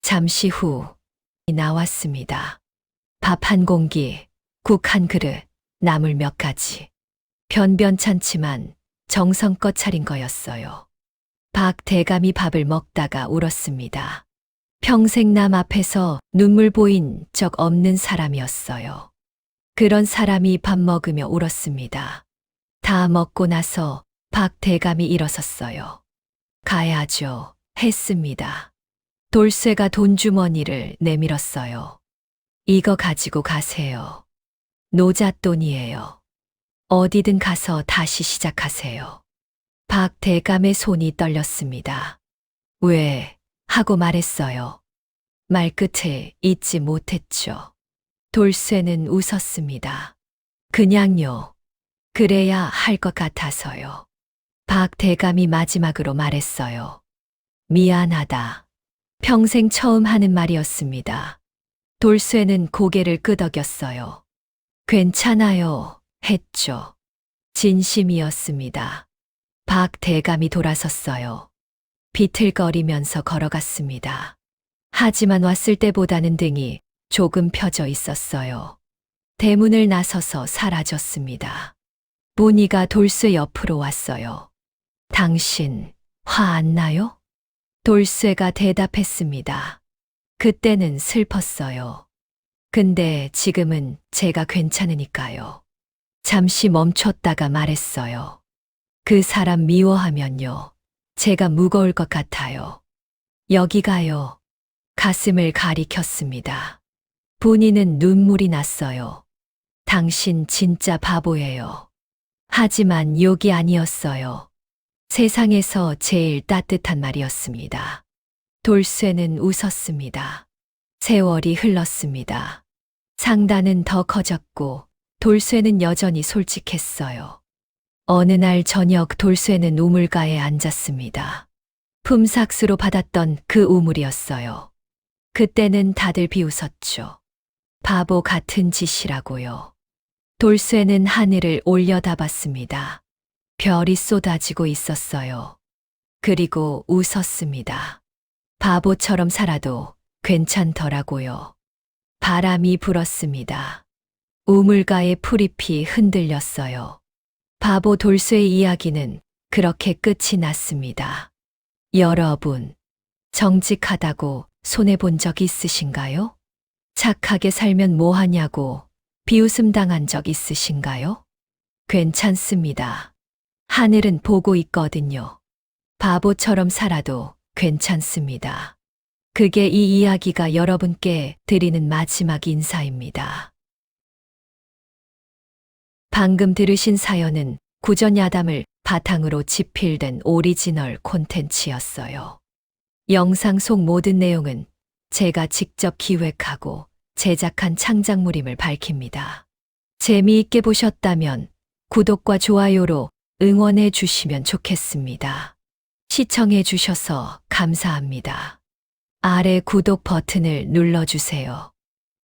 잠시 후 나왔습니다. 밥 한 공기, 국 한 그릇, 나물 몇 가지. 변변찮지만 정성껏 차린 거였어요. 박 대감이 밥을 먹다가 울었습니다. 평생 남 앞에서 눈물 보인 적 없는 사람이었어요. 그런 사람이 밥 먹으며 울었습니다. 다 먹고 나서 박 대감이 일어섰어요. 가야죠. 했습니다. 돌쇠가 돈주머니를 내밀었어요. 이거 가지고 가세요. 노잣돈이에요. 어디든 가서 다시 시작하세요. 박 대감의 손이 떨렸습니다. 왜? 하고 말했어요. 말끝을 잊지 못했죠. 돌쇠는 웃었습니다. 그냥요. 그래야 할 것 같아서요. 박 대감이 마지막으로 말했어요. 미안하다. 평생 처음 하는 말이었습니다. 돌쇠는 고개를 끄덕였어요. 괜찮아요. 했죠. 진심이었습니다. 박 대감이 돌아섰어요. 비틀거리면서 걸어갔습니다. 하지만 왔을 때보다는 등이 조금 펴져 있었어요. 대문을 나서서 사라졌습니다. 분이가 돌쇠 옆으로 왔어요. 당신 화 안 나요? 돌쇠가 대답했습니다. 그때는 슬펐어요. 근데 지금은 제가 괜찮으니까요. 잠시 멈췄다가 말했어요. 그 사람 미워하면요. 제가 무거울 것 같아요. 여기가요. 가슴을 가리켰습니다. 분이는 눈물이 났어요. 당신 진짜 바보예요. 하지만 욕이 아니었어요. 세상에서 제일 따뜻한 말이었습니다. 돌쇠는 웃었습니다. 세월이 흘렀습니다. 상단은 더 커졌고 돌쇠는 여전히 솔직했어요. 어느 날 저녁 돌쇠는 우물가에 앉았습니다. 품삯으로 받았던 그 우물이었어요. 그때는 다들 비웃었죠. 바보 같은 짓이라고요. 돌쇠는 하늘을 올려다봤습니다. 별이 쏟아지고 있었어요. 그리고 웃었습니다. 바보처럼 살아도 괜찮더라고요. 바람이 불었습니다. 우물가의 풀잎이 흔들렸어요. 바보 돌쇠의 이야기는 그렇게 끝이 났습니다. 여러분, 정직하다고 손해본 적 있으신가요? 착하게 살면 뭐하냐고 비웃음 당한 적 있으신가요? 괜찮습니다. 하늘은 보고 있거든요. 바보처럼 살아도 괜찮습니다. 그게 이 이야기가 여러분께 드리는 마지막 인사입니다. 방금 들으신 사연은 구전야담을 바탕으로 집필된 오리지널 콘텐츠였어요. 영상 속 모든 내용은 제가 직접 기획하고 제작한 창작물임을 밝힙니다. 재미있게 보셨다면 구독과 좋아요로 응원해 주시면 좋겠습니다. 시청해 주셔서 감사합니다. 아래 구독 버튼을 눌러주세요.